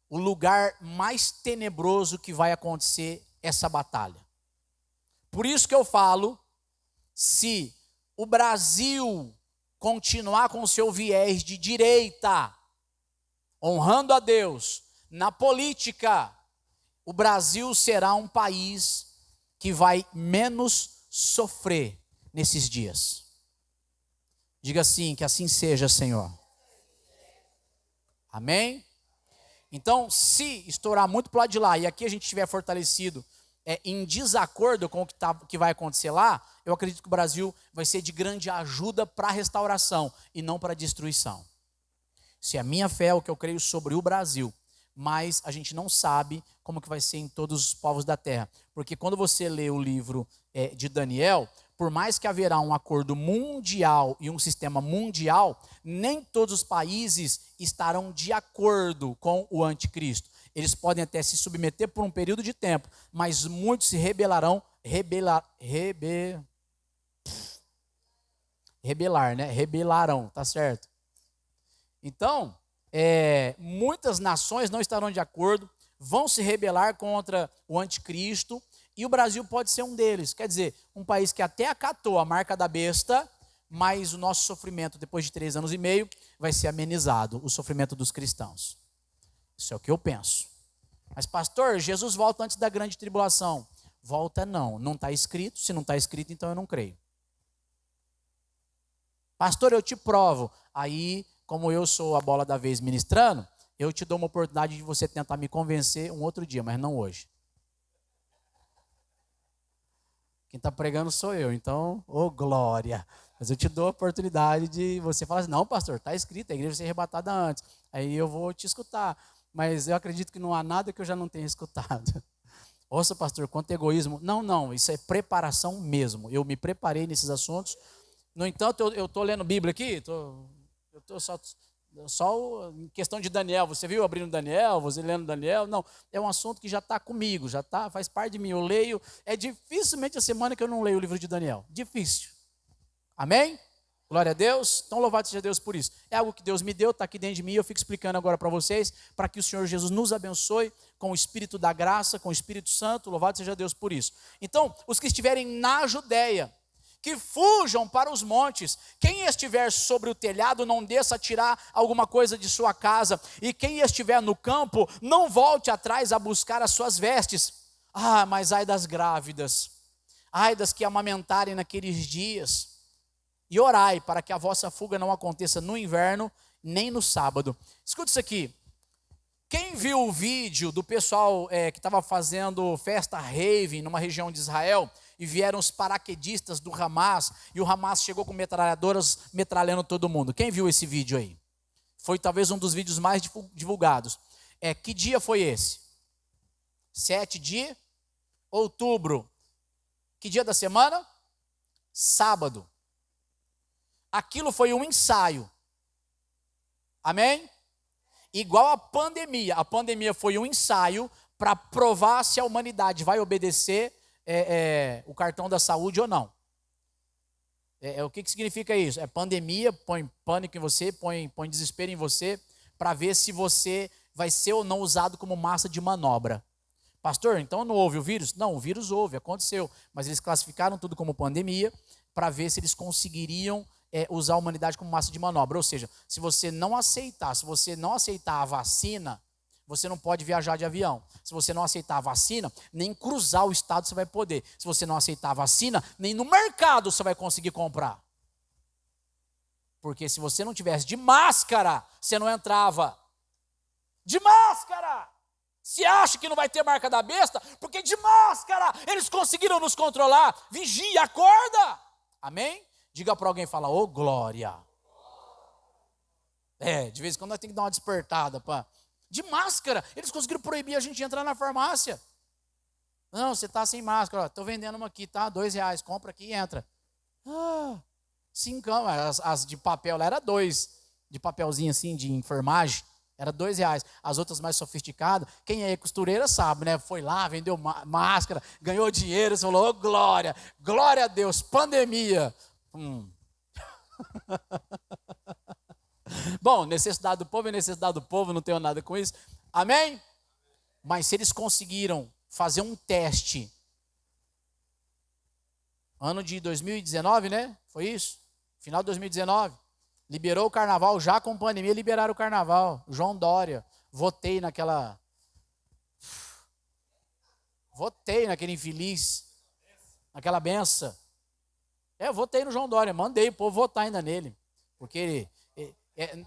o lugar mais tenebroso que vai acontecer essa batalha. Por isso que eu falo, se o Brasil continuar com o seu viés de direita, honrando a Deus, na política, o Brasil será um país que vai menos sofrer nesses dias. Diga assim, que assim seja, Senhor. Amém? Então, se estourar muito para o lado de lá, e aqui a gente estiver fortalecido em desacordo com o que vai acontecer lá, eu acredito que o Brasil vai ser de grande ajuda para a restauração e não para a destruição. Se a minha fé é o que eu creio sobre o Brasil, mas a gente não sabe como que vai ser em todos os povos da terra. Porque quando você lê o livro de Daniel, por mais que haverá um acordo mundial e um sistema mundial, nem todos os países estarão de acordo com o anticristo. Eles podem até se submeter por um período de tempo, mas muitos se rebelarão, rebelarão, tá certo? Então, muitas nações não estarão de acordo, vão se rebelar contra o anticristo, e o Brasil pode ser um deles. Quer dizer, um país que até acatou a marca da besta, mas o nosso sofrimento depois de 3 anos e meio vai ser amenizado, o sofrimento dos cristãos. Isso é o que eu penso. Mas pastor, Jesus volta antes da grande tribulação. Volta não está escrito. Se não está escrito, então eu não creio. Pastor, eu te provo. Aí, como eu sou a bola da vez ministrando, eu te dou uma oportunidade de você tentar me convencer um outro dia, mas não hoje. Quem está pregando sou eu, então, glória. Mas eu te dou a oportunidade de você falar assim, não pastor, está escrito, a igreja vai ser arrebatada antes. aí eu vou te escutar. Mas eu acredito que não há nada que eu já não tenha escutado. Ouça, pastor, quanto egoísmo. Não, isso é preparação mesmo. Eu me preparei nesses assuntos. No entanto, eu estou lendo Bíblia aqui, eu estou só em questão de Daniel. Você viu abrindo Daniel, você lendo Daniel? Não, é um assunto que já está comigo, já está, faz parte de mim. Eu leio, é dificilmente a semana que eu não leio o livro de Daniel. Difícil. Amém? Glória a Deus. Então louvado seja Deus por isso. É algo que Deus me deu, está aqui dentro de mim. Eu fico explicando agora para vocês, para que o Senhor Jesus nos abençoe com o Espírito da graça, com o Espírito Santo. Louvado seja Deus por isso. Então, os que estiverem na Judeia, que fujam para os montes. Quem estiver sobre o telhado, não desça a tirar alguma coisa de sua casa. E quem estiver no campo, não volte atrás a buscar as suas vestes. Ah, mas ai das grávidas, ai das que amamentarem naqueles dias. E orai para que a vossa fuga não aconteça no inverno, nem no sábado. Escuta isso aqui. Quem viu o vídeo do pessoal que estava fazendo festa rave numa região de Israel, e vieram os paraquedistas do Hamas, e o Hamas chegou com metralhadoras metralhando todo mundo. Quem viu esse vídeo aí? Foi talvez um dos vídeos mais divulgados. Que dia foi esse? 7 de outubro. Que dia da semana? Sábado. Aquilo foi um ensaio. Amém? Igual a pandemia. A pandemia foi um ensaio para provar se a humanidade vai obedecer o cartão da saúde ou não. O que significa isso? É pandemia, põe pânico em você, põe desespero em você, para ver se você vai ser ou não usado como massa de manobra. Pastor, então não houve o vírus? Não, o vírus houve, aconteceu, mas eles classificaram tudo como pandemia, para ver se eles conseguiriam usar a humanidade como massa de manobra. Ou seja, se você não aceitar a vacina, você não pode viajar de avião. Se você não aceitar a vacina, nem cruzar o estado você vai poder. Se você não aceitar a vacina, nem no mercado você vai conseguir comprar. Porque se você não tivesse de máscara, você não entrava. De máscara! Se acha que não vai ter marca da besta, porque de máscara eles conseguiram nos controlar. Vigia, acorda! Amém? Diga para alguém, fala, ô glória. De vez em quando nós temos que dar uma despertada, pá. De máscara, eles conseguiram proibir a gente de entrar na farmácia. Não, você está sem máscara, estou vendendo uma aqui, tá? R$2, compra aqui e entra. Cincão, as de papel lá era 2, de papelzinho assim, de enfermagem, era R$2. As outras mais sofisticadas, quem é costureira sabe, né? Foi lá, vendeu máscara, ganhou dinheiro, você falou, ô glória, glória a Deus, pandemia. Bom, necessidade do povo é necessidade do povo, não tenho nada com isso. Amém? Mas se eles conseguiram fazer um teste, ano de 2019, né? Foi isso? Final de 2019. Liberou o carnaval, já com pandemia, liberaram o carnaval. João Dória. Votei naquele infeliz, naquela benção. Eu votei no João Dória, mandei o povo votar ainda nele. Porque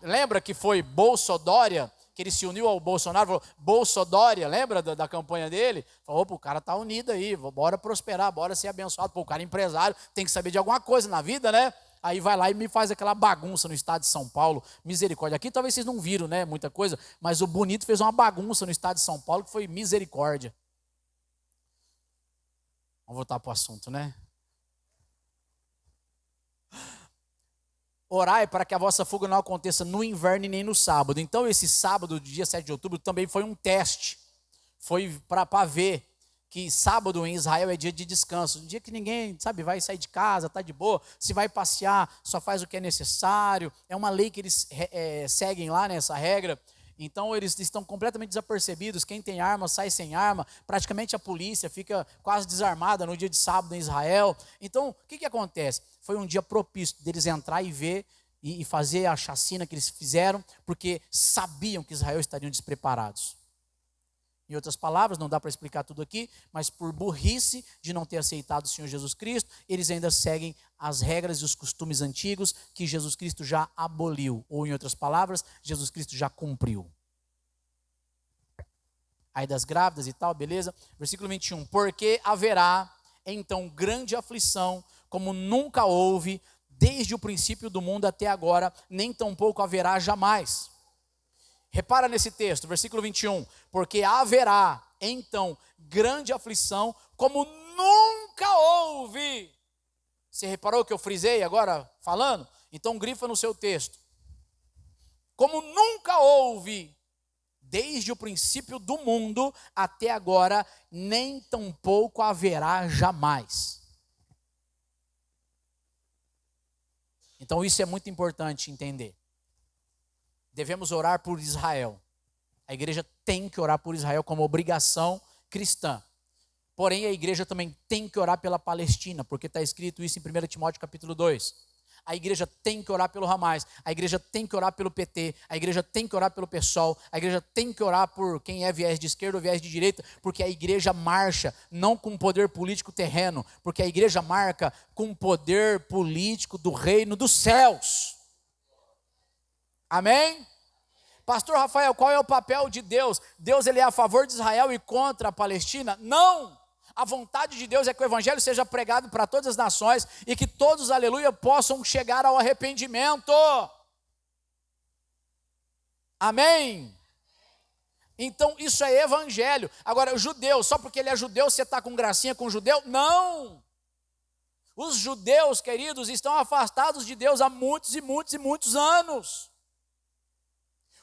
lembra que foi Bolsodória, que ele se uniu ao Bolsonaro, falou, Bolsodória, lembra da campanha dele? Falou, o cara tá unido aí, bora prosperar, bora ser abençoado. O cara é empresário, tem que saber de alguma coisa na vida, né? Aí vai lá e me faz aquela bagunça no estado de São Paulo, misericórdia. Aqui talvez vocês não viram, né, muita coisa, mas o Bonito fez uma bagunça no estado de São Paulo que foi misericórdia. Vamos voltar para o assunto, né? Orai para que a vossa fuga não aconteça no inverno e nem no sábado. Então esse sábado, dia 7 de outubro, também foi um teste. Foi para ver que sábado em Israel é dia de descanso. Um dia que ninguém, vai sair de casa, está de boa. Se vai passear, só faz o que é necessário. É uma lei que eles seguem lá nessa regra. Então eles estão completamente desapercebidos. Quem tem arma sai sem arma. Praticamente a polícia fica quase desarmada no dia de sábado em Israel. Então o que acontece? Foi um dia propício deles entrar e ver e fazer a chacina que eles fizeram, porque sabiam que Israel estariam despreparados. Em outras palavras, não dá para explicar tudo aqui, mas por burrice de não ter aceitado o Senhor Jesus Cristo, eles ainda seguem as regras e os costumes antigos que Jesus Cristo já aboliu. Ou em outras palavras, Jesus Cristo já cumpriu. Aí das grávidas e tal, beleza? Versículo 21. Porque haverá então grande aflição, como nunca houve, desde o princípio do mundo até agora, nem tampouco haverá jamais. Repara nesse texto, versículo 21. Porque haverá, então, grande aflição, como nunca houve. Você reparou que eu frisei agora falando? Então grifa no seu texto. Como nunca houve, desde o princípio do mundo até agora, nem tampouco haverá jamais. Então isso é muito importante entender. Devemos orar por Israel. A igreja tem que orar por Israel como obrigação cristã. Porém, a igreja também tem que orar pela Palestina, porque está escrito isso em 1 Timóteo capítulo 2. A igreja tem que orar pelo Hamas, a igreja tem que orar pelo PT, a igreja tem que orar pelo PSOL, a igreja tem que orar por quem é viés de esquerda ou viés de direita, porque a igreja marcha não com poder político terreno, porque a igreja marca com poder político do reino dos céus. Amém? Pastor Rafael, qual é o papel de Deus? Deus ele é a favor de Israel e contra a Palestina? Não! A vontade de Deus é que o evangelho seja pregado para todas as nações e que todos, aleluia, possam chegar ao arrependimento. Amém? Então isso é evangelho. Agora, o judeu, só porque ele é judeu, você está com gracinha com o judeu? Não! Os judeus, queridos, estão afastados de Deus há muitos e muitos e muitos anos.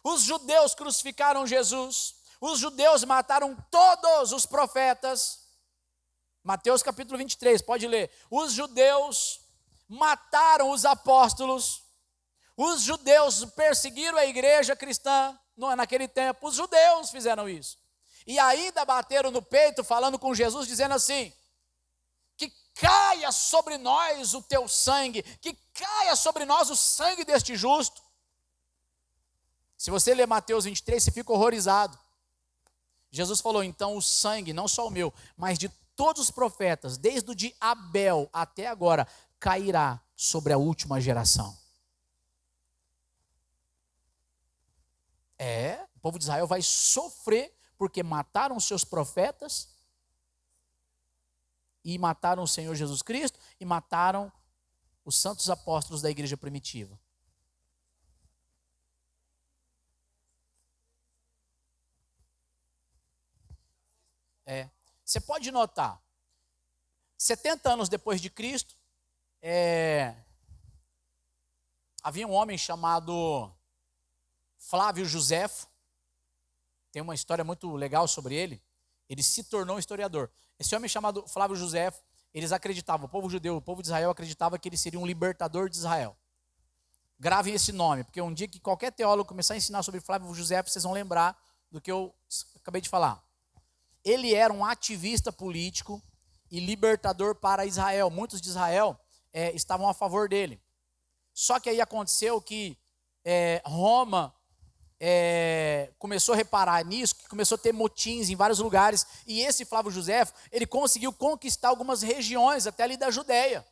Os judeus crucificaram Jesus, os judeus mataram todos os profetas. Mateus capítulo 23, pode ler. Os judeus mataram os apóstolos, os judeus perseguiram a igreja cristã naquele tempo, os judeus fizeram isso. E ainda bateram no peito falando com Jesus, dizendo assim: que caia sobre nós o teu sangue, que caia sobre nós o sangue deste justo. Se você ler Mateus 23, você fica horrorizado. Jesus falou, então o sangue, não só o meu, mas de todos os profetas, desde o de Abel até agora, cairá sobre a última geração. O povo de Israel vai sofrer, porque mataram os seus profetas, e mataram o Senhor Jesus Cristo, e mataram os santos apóstolos da igreja primitiva. Você pode notar, 70 anos depois de Cristo, havia um homem chamado Flávio Josefo. Tem uma história muito legal sobre ele. Ele se tornou um historiador. Esse homem chamado Flávio Josefo, eles acreditavam, o povo judeu, o povo de Israel acreditava que ele seria um libertador de Israel. Gravem esse nome, porque um dia que qualquer teólogo começar a ensinar sobre Flávio Josefo, vocês vão lembrar do que eu acabei de falar. Ele era um ativista político e libertador para Israel. Muitos de Israel estavam a favor dele. Só que aí aconteceu que Roma começou a reparar nisso, que começou a ter motins em vários lugares. E esse Flávio Josefo, ele conseguiu conquistar algumas regiões, até ali da Judéia,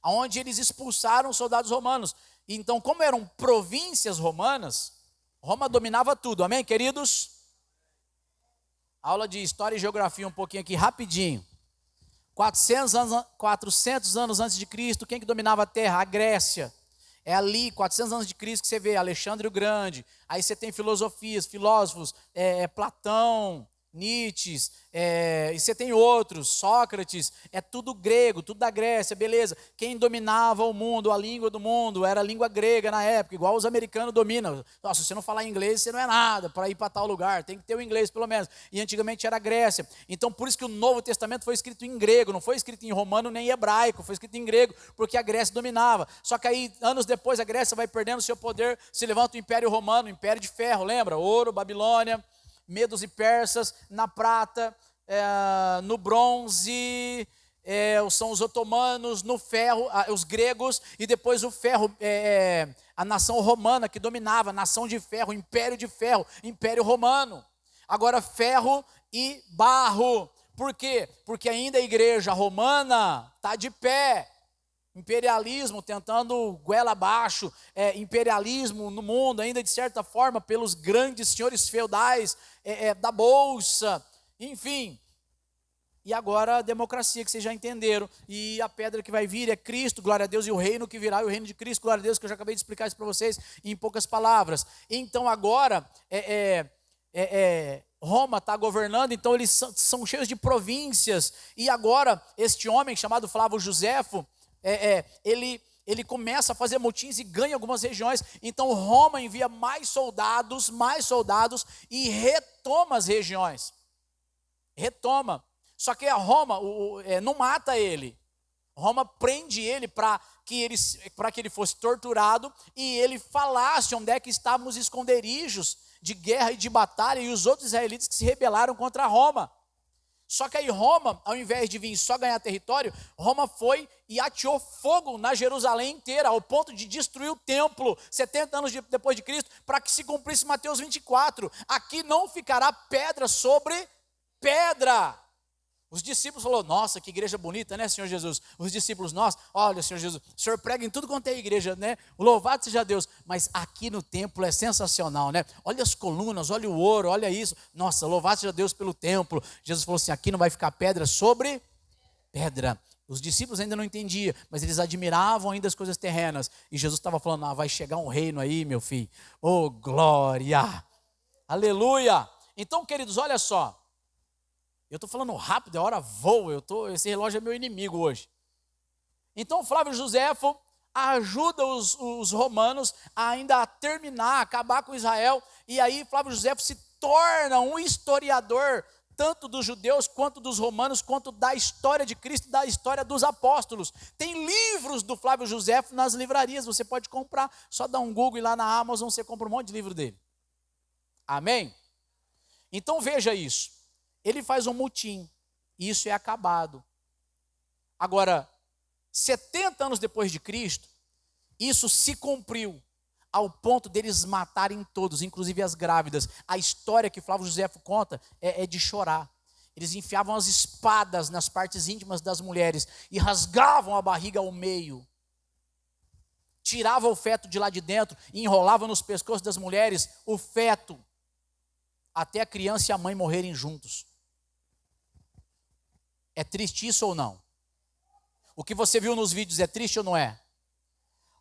onde eles expulsaram os soldados romanos. Então, como eram províncias romanas, Roma dominava tudo. Amém, queridos? Aula de História e Geografia um pouquinho aqui, rapidinho. 400 anos antes de Cristo, quem que dominava a terra? A Grécia. É ali, 400 anos de Cristo, que você vê Alexandre o Grande. Aí você tem filosofias, filósofos, Platão, Nietzsche, e você tem outros, Sócrates, é tudo grego, tudo da Grécia, beleza. Quem dominava o mundo, a língua do mundo, era a língua grega na época, igual os americanos dominam. Nossa, se você não falar inglês, você não é nada para ir para tal lugar, tem que ter o inglês pelo menos. E antigamente era a Grécia. Então por isso que o Novo Testamento foi escrito em grego, não foi escrito em romano nem em hebraico, foi escrito em grego, porque a Grécia dominava. Só que aí, anos depois, a Grécia vai perdendo seu poder, se levanta o Império Romano, o Império de Ferro, lembra? Ouro, Babilônia, Medos e persas, na prata, no bronze, são os otomanos, no ferro, os gregos, e depois o ferro, a nação romana que dominava, a nação de ferro, império de ferro, império romano. Agora ferro e barro. Por quê? Porque ainda a igreja romana está de pé. Imperialismo tentando goela abaixo, imperialismo no mundo, ainda de certa forma, pelos grandes senhores feudais da bolsa, enfim. E agora a democracia, que vocês já entenderam. E a pedra que vai vir é Cristo, glória a Deus. E o reino que virá é o reino de Cristo, glória a Deus, que eu já acabei de explicar isso para vocês em poucas palavras. Então agora, Roma está governando, então eles são cheios de províncias. E agora, este homem chamado Flávio Josefo, ele começa a fazer motins e ganha algumas regiões. Então Roma envia mais soldados e retoma as regiões. Retoma. Só que a Roma não mata ele. Roma prende ele para que ele fosse torturado e ele falasse onde é que estavam os esconderijos de guerra e de batalha e os outros israelitas que se rebelaram contra Roma. Só que aí Roma, ao invés de vir só ganhar território, Roma foi e ateou fogo na Jerusalém inteira, ao ponto de destruir o templo, 70 anos depois de Cristo, para que se cumprisse Mateus 24. Aqui não ficará pedra sobre pedra. Os discípulos falaram, nossa, que igreja bonita, né, Senhor Jesus? Os discípulos, nossa, olha, Senhor Jesus, o Senhor prega em tudo quanto é igreja, né? Louvado seja Deus. Mas aqui no templo é sensacional, né? Olha as colunas, olha o ouro, olha isso. Nossa, louvado seja Deus pelo templo. Jesus falou assim, aqui não vai ficar pedra sobre pedra. Os discípulos ainda não entendiam, mas eles admiravam ainda as coisas terrenas. E Jesus estava falando, vai chegar um reino aí, meu filho. Oh, glória! Aleluia! Então, queridos, olha só. Eu estou falando rápido, a hora voa, esse relógio é meu inimigo hoje. Então Flávio Josefo ajuda os romanos a ainda terminar, acabar com Israel, e aí Flávio Josefo se torna um historiador, tanto dos judeus, quanto dos romanos, quanto da história de Cristo, da história dos apóstolos. Tem livros do Flávio Josefo nas livrarias, você pode comprar, só dá um Google e lá na Amazon você compra um monte de livro dele. Amém? Então veja isso. Ele faz um motim, e isso é acabado. Agora, 70 anos depois de Cristo, isso se cumpriu, ao ponto deles matarem todos, inclusive as grávidas. A história que Flávio Josefo conta é de chorar. Eles enfiavam as espadas nas partes íntimas das mulheres e rasgavam a barriga ao meio. Tiravam o feto de lá de dentro e enrolavam nos pescoços das mulheres o feto, até a criança e a mãe morrerem juntos. É triste isso ou não? O que você viu nos vídeos é triste ou não é?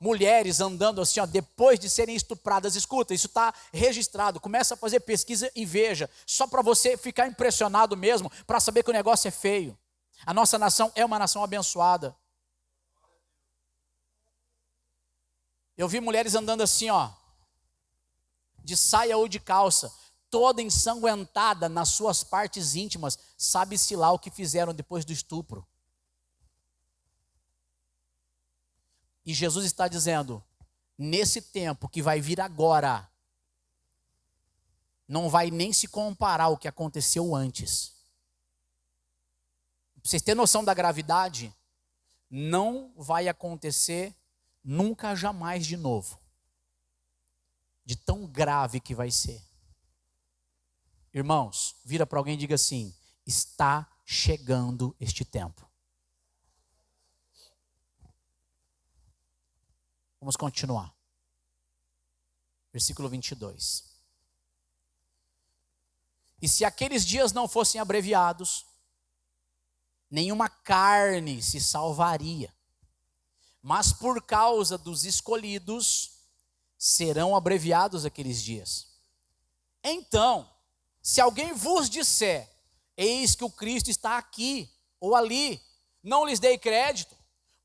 Mulheres andando assim, depois de serem estupradas. Escuta, isso está registrado. Começa a fazer pesquisa e veja. Só para você ficar impressionado mesmo, para saber que o negócio é feio. A nossa nação é uma nação abençoada. Eu vi mulheres andando assim, de saia ou de calça, toda ensanguentada nas suas partes íntimas, sabe-se lá o que fizeram depois do estupro. E Jesus está dizendo, nesse tempo que vai vir agora, não vai nem se comparar ao que aconteceu antes. Para vocês terem noção da gravidade, não vai acontecer nunca, jamais de novo. De tão grave que vai ser. Irmãos, vira para alguém e diga assim, está chegando este tempo. Vamos continuar. Versículo 22. E se aqueles dias não fossem abreviados, nenhuma carne se salvaria. Mas por causa dos escolhidos, serão abreviados aqueles dias. Então, se alguém vos disser, eis que o Cristo está aqui ou ali, não lhes dei crédito,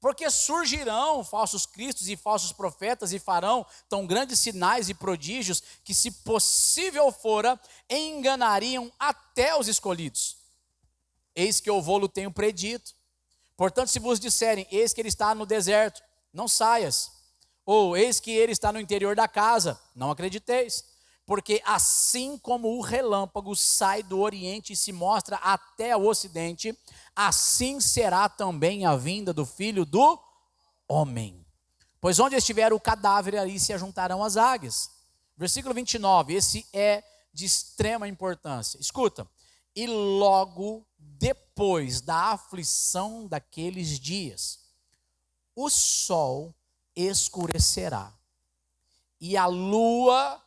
porque surgirão falsos cristos e falsos profetas e farão tão grandes sinais e prodígios que, se possível fora, enganariam até os escolhidos. Eis que eu vou-lo tenho predito. Portanto, se vos disserem, eis que ele está no deserto, não saias. Ou eis que ele está no interior da casa, não acrediteis. Porque assim como o relâmpago sai do oriente e se mostra até o ocidente, assim será também a vinda do Filho do Homem. Pois onde estiver o cadáver, ali se ajuntarão as águias. Versículo 29, esse é de extrema importância. Escuta, e logo depois da aflição daqueles dias, o sol escurecerá, e a lua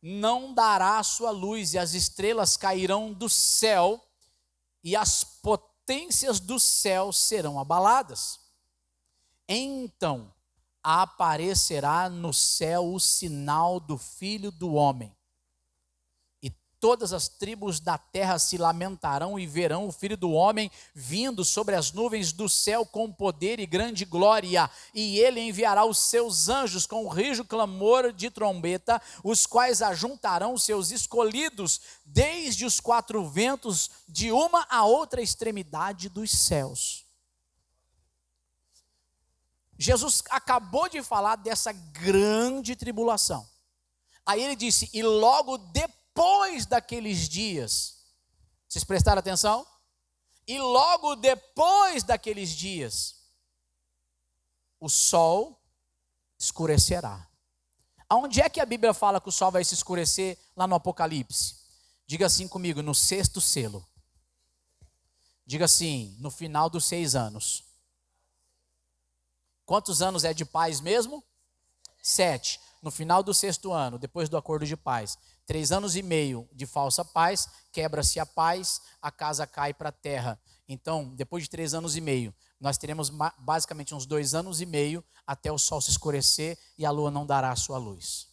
não dará a sua luz, e as estrelas cairão do céu, e as potências potências do céu serão abaladas. Então aparecerá no céu o sinal do Filho do Homem. Todas as tribos da terra se lamentarão e verão o Filho do Homem vindo sobre as nuvens do céu com poder e grande glória. E ele enviará os seus anjos com o rijo clamor de trombeta, os quais ajuntarão os seus escolhidos desde os quatro ventos, de uma a outra extremidade dos céus. Jesus acabou de falar dessa grande tribulação. Aí ele disse, e logo depois daqueles dias, vocês prestaram atenção? E logo depois daqueles dias, o sol escurecerá. Aonde é que a Bíblia fala que o sol vai se escurecer? Lá no Apocalipse. Diga assim comigo, no sexto selo. Diga assim, no final dos 6 anos. Quantos anos é de paz mesmo? 7. No final do 6º ano, depois do acordo de paz, 3 anos e meio de falsa paz, quebra-se a paz, a casa cai para a terra. Então, depois de 3 anos e meio, nós teremos basicamente uns 2 anos e meio até o sol se escurecer e a lua não dará a sua luz.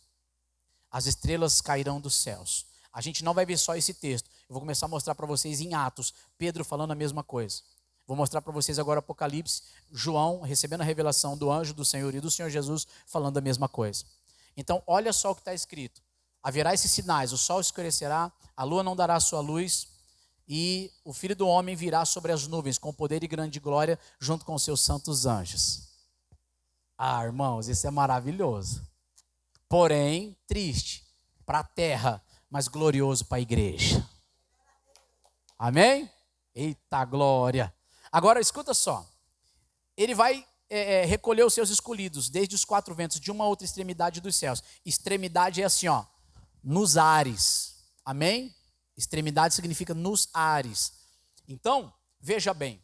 As estrelas cairão dos céus. A gente não vai ver só esse texto. Eu vou começar a mostrar para vocês em Atos, Pedro falando a mesma coisa. Vou mostrar para vocês agora Apocalipse, João recebendo a revelação do anjo do Senhor e do Senhor Jesus falando a mesma coisa. Então, olha só o que está escrito. Haverá esses sinais, o sol escurecerá, a lua não dará a sua luz, e o Filho do Homem virá sobre as nuvens, com poder e grande glória, junto com os seus santos anjos. Ah, irmãos, isso é maravilhoso. Porém, triste para a terra, mas glorioso para a igreja. Amém? Eita glória! Agora, escuta só. Ele vai recolher os seus escolhidos, desde os 4 ventos, de uma a outra extremidade dos céus. Extremidade é assim, ó, nos ares. Amém? Extremidade significa nos ares. Então, veja bem,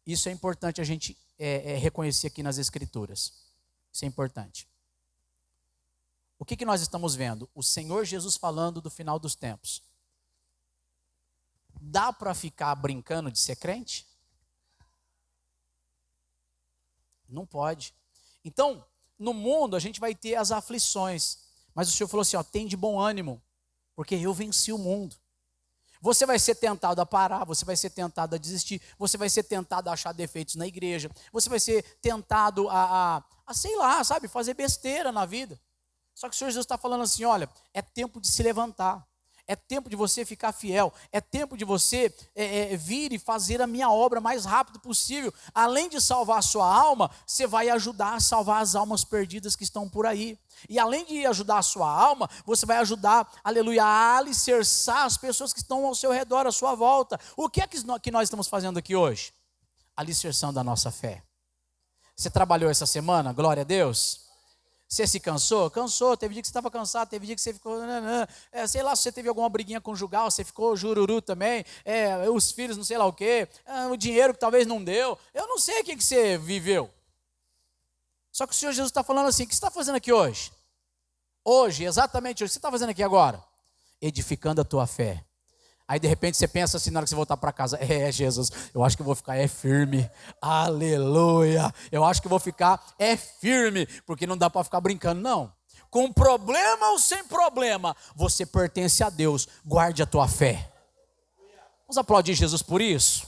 isso é importante a gente reconhecer aqui nas Escrituras. Isso é importante. O que nós estamos vendo? O Senhor Jesus falando do final dos tempos. Dá para ficar brincando de ser crente? Não pode. Então, no mundo a gente vai ter as aflições. Mas o Senhor falou assim, ó, tem de bom ânimo, porque eu venci o mundo. Você vai ser tentado a parar, você vai ser tentado a desistir, você vai ser tentado a achar defeitos na igreja, você vai ser tentado a sei lá, sabe, fazer besteira na vida. Só que o Senhor Jesus está falando assim, olha, é tempo de se levantar. É tempo de você ficar fiel. É tempo de você vir e fazer a minha obra mais rápido possível. Além de salvar a sua alma, você vai ajudar a salvar as almas perdidas que estão por aí. E além de ajudar a sua alma, você vai ajudar, aleluia, a alicerçar as pessoas que estão ao seu redor, à sua volta. O que é que nós estamos fazendo aqui hoje? Alicerçando a nossa fé. Você trabalhou essa semana? Glória a Deus. Você se cansou? Cansou. Teve dia que você estava cansado, teve dia que você ficou... sei lá, se você teve alguma briguinha conjugal, você ficou jururu também. Os filhos, não sei lá o quê. O dinheiro que talvez não deu. Eu não sei o que você viveu. Só que o Senhor Jesus está falando assim, o que você está fazendo aqui hoje? Hoje, exatamente hoje. O que você está fazendo aqui agora? Edificando a tua fé. Aí de repente você pensa assim, na hora que você voltar para casa, Jesus, eu acho que eu vou ficar firme, aleluia, eu acho que eu vou ficar firme, porque não dá para ficar brincando, não. Com problema ou sem problema, você pertence a Deus, guarde a tua fé. Vamos aplaudir Jesus por isso?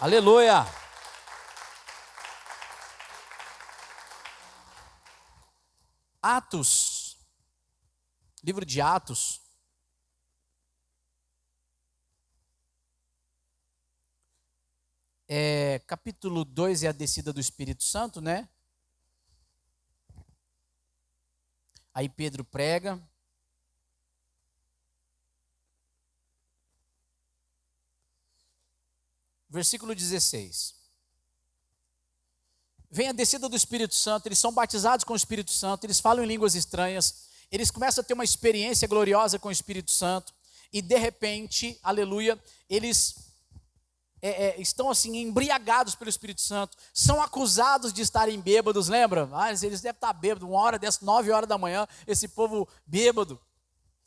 Aleluia. Atos, livro de Atos, capítulo 2 é a descida do Espírito Santo, né? Aí Pedro prega. Versículo 16. Vem a descida do Espírito Santo, eles são batizados com o Espírito Santo, eles falam em línguas estranhas, eles começam a ter uma experiência gloriosa com o Espírito Santo, e de repente, aleluia, eles estão assim embriagados pelo Espírito Santo, são acusados de estarem bêbados, lembra? Eles devem estar bêbados, 1 hora dessas, 9 horas da manhã, esse povo bêbado.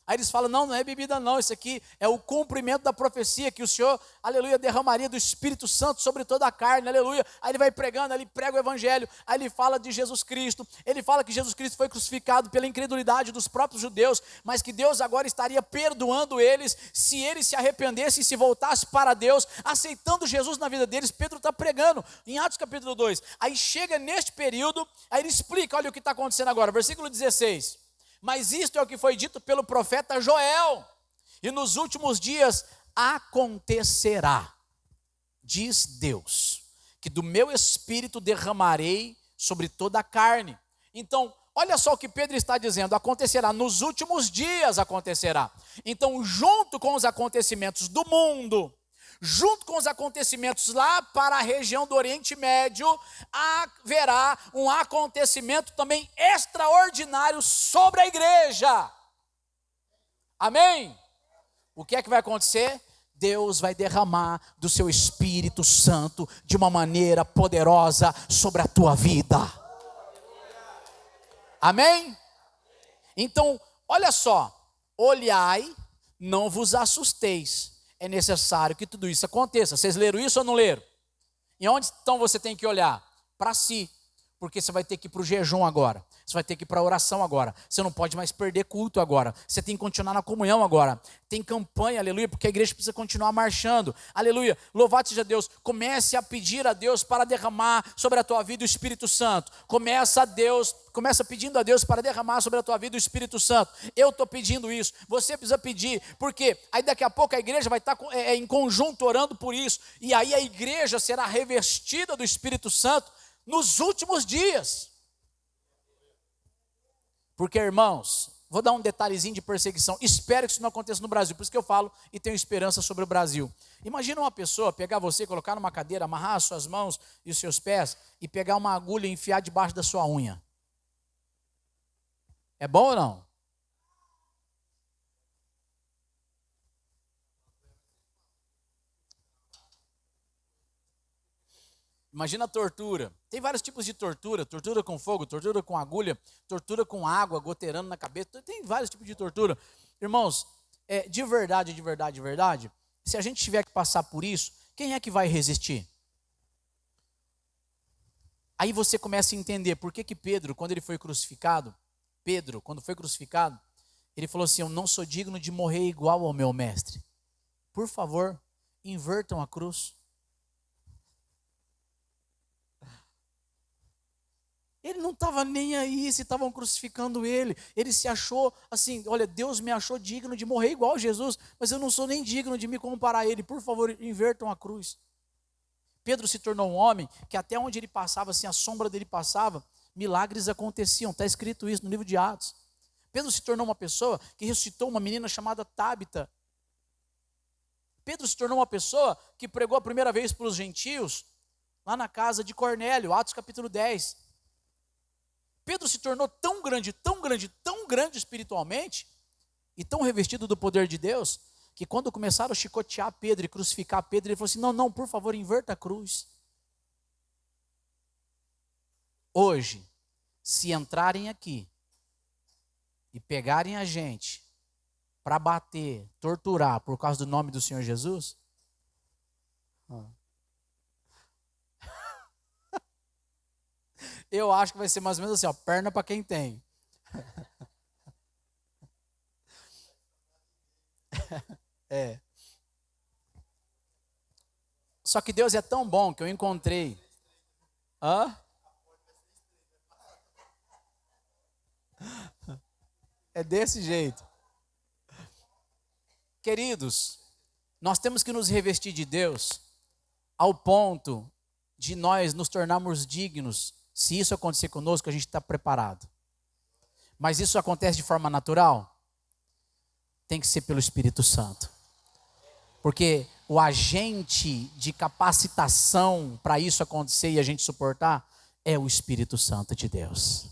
Aí eles falam, não, não é bebida não, isso aqui é o cumprimento da profecia que o Senhor, aleluia, derramaria do Espírito Santo sobre toda a carne, aleluia. Aí ele vai pregando, ele prega o evangelho, aí ele fala de Jesus Cristo, ele fala que Jesus Cristo foi crucificado pela incredulidade dos próprios judeus, mas que Deus agora estaria perdoando eles, se eles se arrependessem e se voltassem para Deus, aceitando Jesus na vida deles. Pedro está pregando em Atos capítulo 2, aí chega neste período, aí ele explica, olha o que está acontecendo agora, versículo 16, mas isto é o que foi dito pelo profeta Joel, e nos últimos dias acontecerá, diz Deus, que do meu espírito derramarei sobre toda a carne. Então, olha só o que Pedro está dizendo, acontecerá, nos últimos dias acontecerá. Então, junto com os acontecimentos do mundo, junto com os acontecimentos lá para a região do Oriente Médio, haverá um acontecimento também extraordinário sobre a igreja. Amém? O que é que vai acontecer? Deus vai derramar do seu Espírito Santo de uma maneira poderosa sobre a tua vida. Amém? Então, olha só, olhai, não vos assusteis. É necessário que tudo isso aconteça. Vocês leram isso ou não leram? E onde então você tem que olhar? Para si. Porque você vai ter que ir para o jejum agora. Você vai ter que ir para a oração agora. Você não pode mais perder culto agora. Você tem que continuar na comunhão agora. Tem campanha, aleluia, porque a igreja precisa continuar marchando. Aleluia, louvado seja Deus. Comece a pedir a Deus para derramar sobre a tua vida o Espírito Santo. Começa pedindo a Deus para derramar sobre a tua vida o Espírito Santo. Eu estou pedindo isso. Você precisa pedir, porque aí daqui a pouco a igreja vai estar em conjunto orando por isso. E aí a igreja será revestida do Espírito Santo nos últimos dias. Porque, irmãos, vou dar um detalhezinho de perseguição. Espero que isso não aconteça no Brasil, por isso que eu falo e tenho esperança sobre o Brasil. Imagina uma pessoa pegar você, colocar numa cadeira, amarrar as suas mãos e os seus pés e pegar uma agulha e enfiar debaixo da sua unha. É bom ou não? Imagina a tortura. Tem vários tipos de tortura. Tortura com fogo, tortura com agulha, tortura com água goteirando na cabeça. Tem vários tipos de tortura. Irmãos, de verdade, se a gente tiver que passar por isso, quem é que vai resistir? Aí você começa a entender por que Pedro, quando ele foi crucificado, ele falou assim, eu não sou digno de morrer igual ao meu mestre. Por favor, invertam a cruz. Ele não estava nem aí se estavam crucificando ele. Ele se achou assim, olha, Deus me achou digno de morrer igual a Jesus, mas eu não sou nem digno de me comparar a ele. Por favor, invertam a cruz. Pedro se tornou um homem que até onde ele passava, assim, a sombra dele passava, milagres aconteciam. Está escrito isso no livro de Atos. Pedro se tornou uma pessoa que ressuscitou uma menina chamada Tábita. Pedro se tornou uma pessoa que pregou a primeira vez para os gentios, lá na casa de Cornélio, Atos capítulo 10. Pedro se tornou tão grande espiritualmente, e tão revestido do poder de Deus, que quando começaram a chicotear Pedro e crucificar Pedro, ele falou assim, não, por favor, inverta a cruz. Hoje, se entrarem aqui, e pegarem a gente, para bater, torturar, por causa do nome do Senhor Jesus, eu acho que vai ser mais ou menos assim, ó, perna para quem tem. Só que Deus é tão bom que eu encontrei. É desse jeito. Queridos, nós temos que nos revestir de Deus ao ponto de nós nos tornarmos dignos. Se isso acontecer conosco, a gente está preparado. Mas isso acontece de forma natural? Tem que ser pelo Espírito Santo. Porque o agente de capacitação para isso acontecer e a gente suportar é o Espírito Santo de Deus.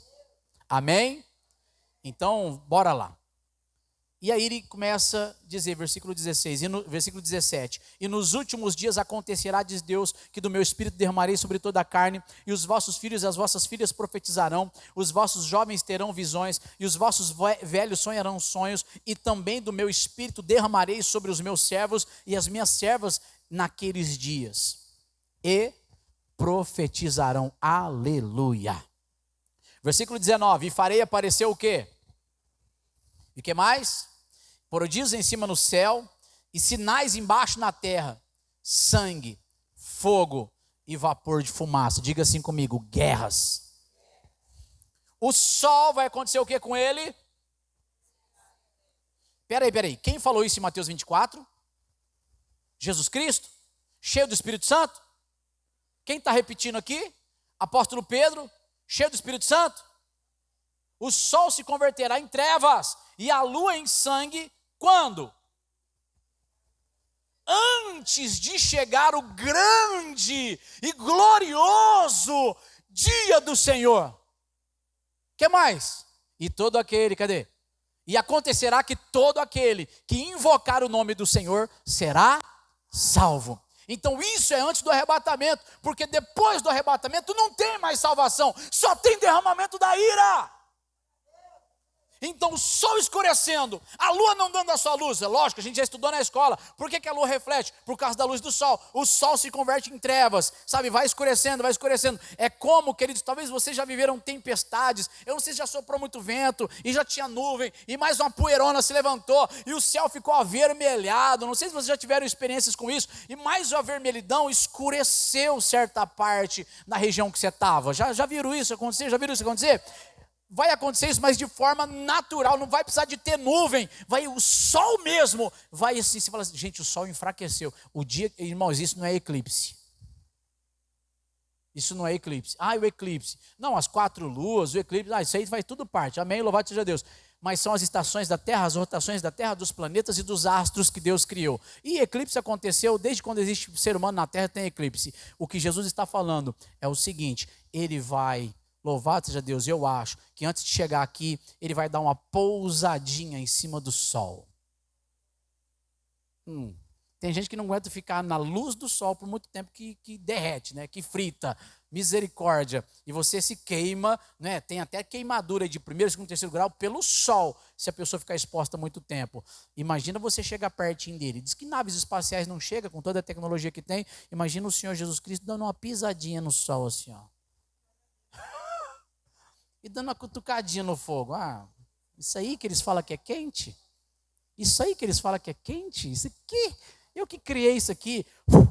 Amém? Então, bora lá. E aí ele começa a dizer, versículo 16, versículo 17, e nos últimos dias acontecerá, diz Deus, que do meu espírito derramarei sobre toda a carne, e os vossos filhos e as vossas filhas profetizarão, os vossos jovens terão visões, e os vossos velhos sonharão sonhos, e também do meu espírito derramarei sobre os meus servos e as minhas servas naqueles dias, e profetizarão, aleluia. Versículo 19, e farei aparecer o quê? E o que mais? Prodígios em cima no céu e sinais embaixo na terra, sangue, fogo e vapor de fumaça. Diga assim comigo, guerras. O sol vai acontecer o que com ele? Peraí, quem falou isso em Mateus 24? Jesus Cristo, cheio do Espírito Santo? Quem está repetindo aqui? Apóstolo Pedro, cheio do Espírito Santo? O sol se converterá em trevas e a lua em sangue. Quando? Antes de chegar o grande e glorioso dia do Senhor. Que mais? E todo aquele, cadê? E acontecerá que todo aquele que invocar o nome do Senhor será salvo. Então isso é antes do arrebatamento, porque depois do arrebatamento não tem mais salvação, só tem derramamento da ira. Então o sol escurecendo, a lua não dando a sua luz, é lógico, a gente já estudou na escola, por que a lua reflete? Por causa da luz do sol, o sol se converte em trevas, sabe, vai escurecendo, é como, queridos, talvez vocês já viveram tempestades, eu não sei se já soprou muito vento, e já tinha nuvem, e mais uma poeirona se levantou, e o céu ficou avermelhado, não sei se vocês já tiveram experiências com isso, e mais uma vermelhidão escureceu certa parte na região que você estava, já viram isso acontecer? Já viram isso acontecer? Vai acontecer isso, mas de forma natural, não vai precisar de ter nuvem, vai o sol mesmo, vai assim, você fala assim, gente, o sol enfraqueceu, o dia, irmãos, isso não é eclipse, o eclipse, não, as 4 luas, o eclipse, isso aí faz tudo parte, amém, louvado seja Deus, mas são as estações da Terra, as rotações da Terra, dos planetas e dos astros que Deus criou, e eclipse aconteceu, desde quando existe ser humano na Terra tem eclipse, o que Jesus está falando é o seguinte, ele vai, louvado seja Deus, eu acho que antes de chegar aqui, ele vai dar uma pousadinha em cima do sol. Tem gente que não aguenta ficar na luz do sol por muito tempo, que derrete, né? Que frita, misericórdia, e você se queima, né? Tem até queimadura de 1º, 2º, 3º grau pelo sol, se a pessoa ficar exposta muito tempo. Imagina você chegar pertinho dele, diz que naves espaciais não chegam com toda a tecnologia que tem, imagina o Senhor Jesus Cristo dando uma pisadinha no sol assim, ó. E dando uma cutucadinha no fogo. Isso aí que eles falam que é quente? Isso aqui? Eu que criei isso aqui.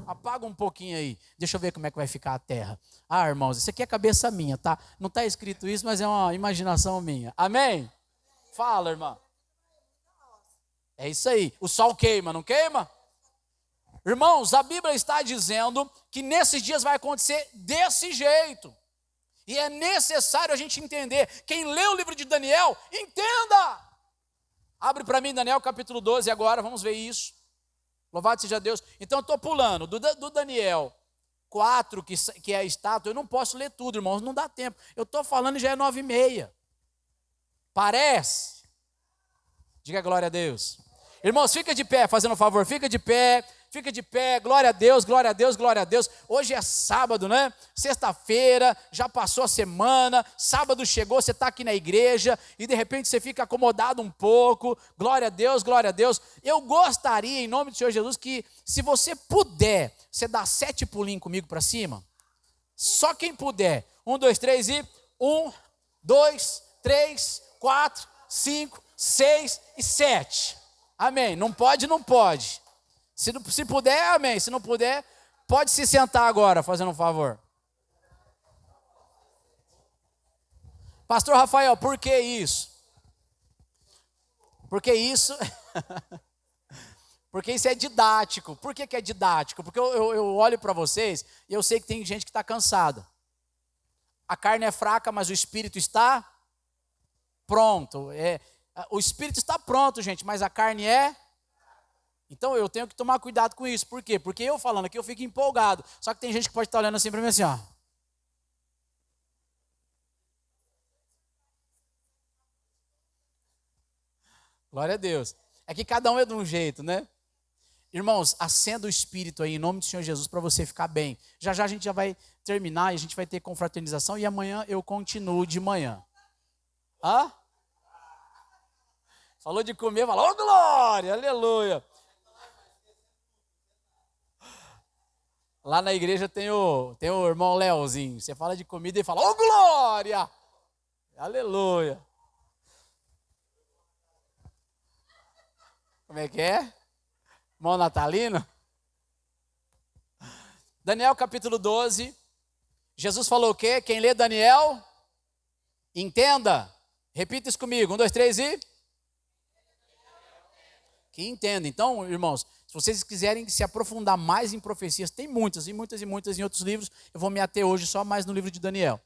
Apaga um pouquinho aí. Deixa eu ver como é que vai ficar a terra. Irmãos, isso aqui é cabeça minha, tá? Não está escrito isso, mas é uma imaginação minha. Amém? Fala, irmã. É isso aí. O sol queima, não queima? Irmãos, a Bíblia está dizendo que nesses dias vai acontecer desse jeito. E é necessário a gente entender. Quem lê o livro de Daniel, entenda. Abre para mim Daniel capítulo 12 agora, vamos ver isso. Louvado seja Deus. Então eu estou pulando do Daniel 4, que é a estátua, eu não posso ler tudo, irmãos, não dá tempo. Eu estou falando e já é 9h30. Parece? Diga glória a Deus. Irmãos, fica de pé, fazendo um favor, fica de pé, glória a Deus, glória a Deus, glória a Deus. Hoje é sábado, né? Sexta-feira, já passou a semana, sábado chegou, você está aqui na igreja e de repente você fica acomodado um pouco, glória a Deus, glória a Deus. Eu gostaria, em nome do Senhor Jesus, que se você puder, você dá 7 pulinhos comigo para cima, só quem puder, 1, 2, 3 e 1, 2, 3, 4, 5, 6 e 7. Amém, não pode. Se puder, amém. Se não puder, pode se sentar agora, fazendo um favor. Pastor Rafael, por que isso? Porque isso é didático. Por que é didático? Porque eu olho para vocês e eu sei que tem gente que está cansada. A carne é fraca, mas o espírito está pronto. O espírito está pronto, gente, mas a carne é... Então eu tenho que tomar cuidado com isso. Por quê? Porque eu falando aqui eu fico empolgado. Só que tem gente que pode estar olhando assim para mim assim, ó. Glória a Deus. É que cada um é de um jeito, né? Irmãos, acenda o espírito aí em nome do Senhor Jesus para você ficar bem. Já já a gente já vai terminar e a gente vai ter confraternização e amanhã eu continuo de manhã. Hã? Falou de comer, falou, ô glória, aleluia. Lá na igreja tem o irmão Leozinho. Você fala de comida e fala, ô glória, aleluia. Como é que é? Irmão Natalino? Daniel capítulo 12. Jesus falou o quê? Quem lê Daniel, entenda. Repita isso comigo. 1, 2, 3 e... Que entenda. Então, irmãos, se vocês quiserem se aprofundar mais em profecias, tem muitas em outros livros. Eu vou me ater hoje só mais no livro de Daniel.